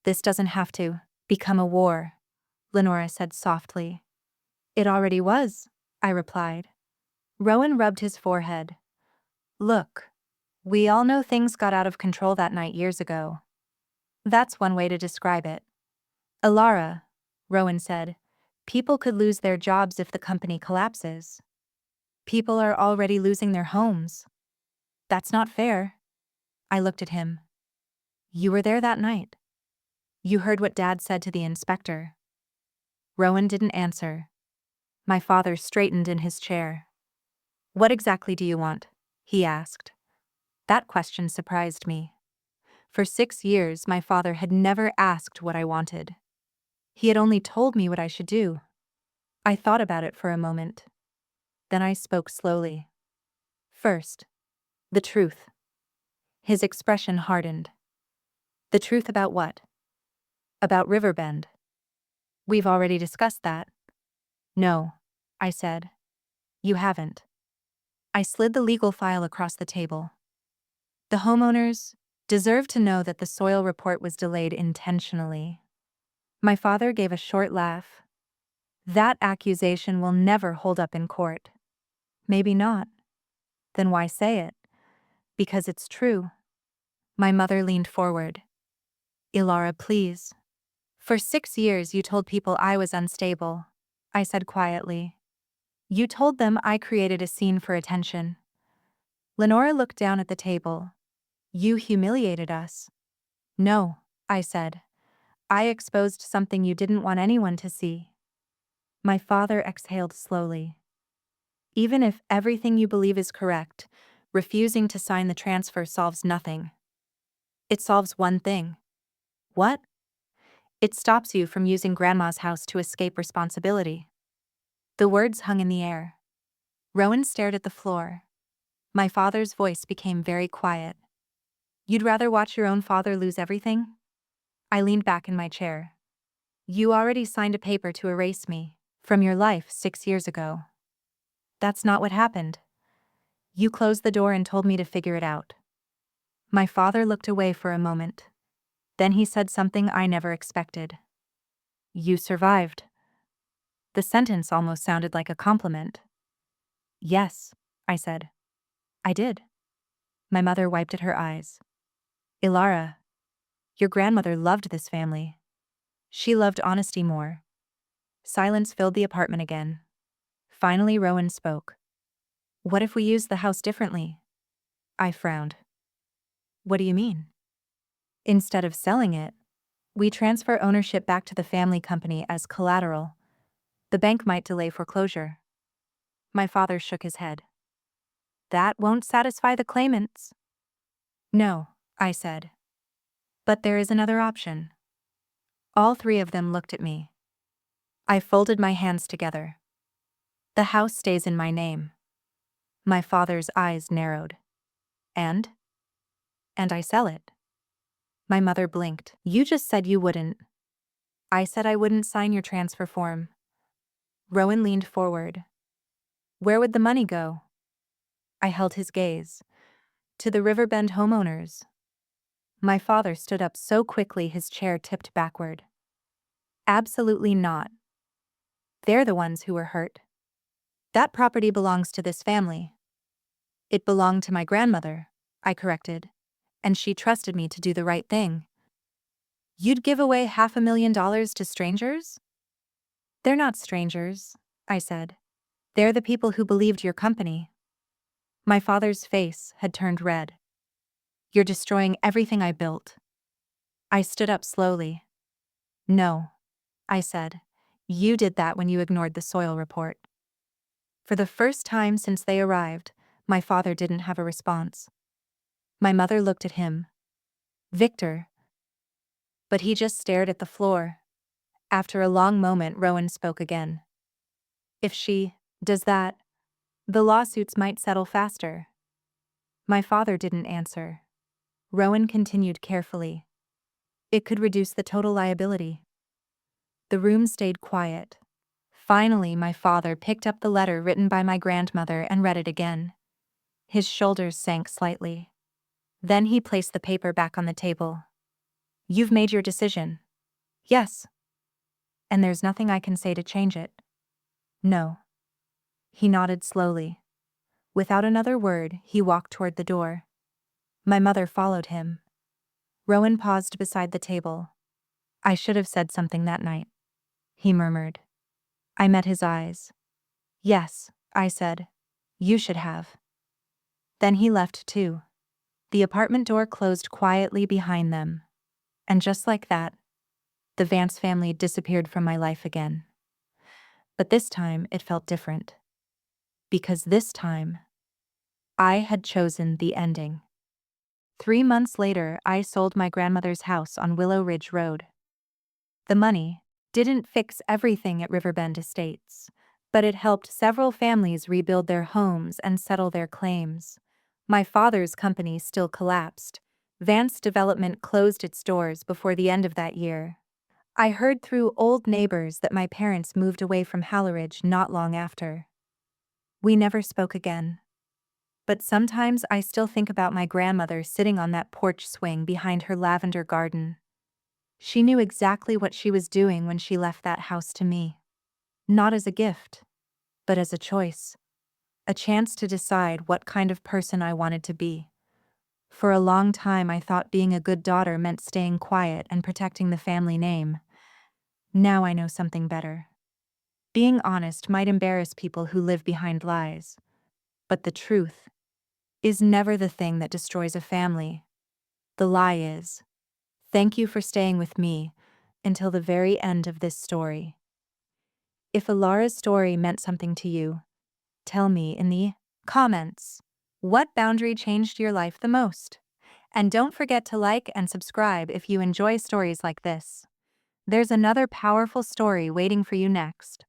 This doesn't have to become a war, Lenora said softly. It already was, I replied. Rowan rubbed his forehead. Look, we all know things got out of control that night years ago. That's one way to describe it. Ilara, Rowan said, people could lose their jobs if the company collapses. People are already losing their homes. That's not fair. I looked at him. You were there that night. You heard what Dad said to the inspector. Rowan didn't answer. My father straightened in his chair. What exactly do you want? He asked. That question surprised me. For 6 years, my father had never asked what I wanted. He had only told me what I should do. I thought about it for a moment. Then I spoke slowly. First, the truth. His expression hardened. The truth about what? About Riverbend. We've already discussed that. No, I said. You haven't. I slid the legal file across the table. The homeowners deserve to know that the soil report was delayed intentionally. My father gave a short laugh. That accusation will never hold up in court. Maybe not. Then why say it? Because it's true. My mother leaned forward. Ilara, please. For 6 years you told people I was unstable, I said quietly. You told them I created a scene for attention. Lenora looked down at the table. You humiliated us. No, I said. I exposed something you didn't want anyone to see. My father exhaled slowly. Even if everything you believe is correct, refusing to sign the transfer solves nothing. It solves one thing. What? It stops you from using Grandma's house to escape responsibility. The words hung in the air. Rowan stared at the floor. My father's voice became very quiet. You'd rather watch your own father lose everything? I leaned back in my chair. You already signed a paper to erase me from your life 6 years ago. That's not what happened. You closed the door and told me to figure it out. My father looked away for a moment. Then he said something I never expected. You survived. The sentence almost sounded like a compliment. Yes, I said. I did. My mother wiped at her eyes. Ilara, your grandmother loved this family. She loved honesty more. Silence filled the apartment again. Finally, Rowan spoke. What if we used the house differently? I frowned. What do you mean? Instead of selling it, we transfer ownership back to the family company as collateral. The bank might delay foreclosure. My father shook his head. That won't satisfy the claimants. No, I said. But there is another option. All three of them looked at me. I folded my hands together. The house stays in my name. My father's eyes narrowed. And? And I sell it. My mother blinked. You just said you wouldn't. I said I wouldn't sign your transfer form. Rowan leaned forward. Where would the money go? I held his gaze. To the Riverbend homeowners. My father stood up so quickly his chair tipped backward. Absolutely not. They're the ones who were hurt. That property belongs to this family. It belonged to my grandmother, I corrected, and she trusted me to do the right thing. You'd give away $500,000 to strangers? They're not strangers, I said. They're the people who believed your company. My father's face had turned red. You're destroying everything I built. I stood up slowly. No, I said. You did that when you ignored the soil report. For the first time since they arrived, my father didn't have a response. My mother looked at him. Victor. But he just stared at the floor. After a long moment, Rowan spoke again. If she does that, the lawsuits might settle faster. My father didn't answer. Rowan continued carefully. It could reduce the total liability. The room stayed quiet. Finally, my father picked up the letter written by my grandmother and read it again. His shoulders sank slightly. Then he placed the paper back on the table. You've made your decision. Yes. And there's nothing I can say to change it. No. He nodded slowly. Without another word, he walked toward the door. My mother followed him. Rowan paused beside the table. I should have said something that night, he murmured. I met his eyes. Yes, I said. You should have. Then he left too. The apartment door closed quietly behind them. And just like that, the Vance family disappeared from my life again. But this time it felt different. Because this time, I had chosen the ending. 3 months later, I sold my grandmother's house on Willow Ridge Road. The money didn't fix everything at Riverbend Estates, but it helped several families rebuild their homes and settle their claims. My father's company still collapsed. Vance Development closed its doors before the end of that year. I heard through old neighbors that my parents moved away from Halleridge not long after. We never spoke again. But sometimes I still think about my grandmother sitting on that porch swing behind her lavender garden. She knew exactly what she was doing when she left that house to me. Not as a gift, but as a choice. A chance to decide what kind of person I wanted to be. For a long time I thought being a good daughter meant staying quiet and protecting the family name. Now I know something better. Being honest might embarrass people who live behind lies. But the truth is never the thing that destroys a family. The lie is. Thank you for staying with me until the very end of this story. If Alara's story meant something to you, tell me in the comments. What boundary changed your life the most? And don't forget to like and subscribe if you enjoy stories like this. There's another powerful story waiting for you next.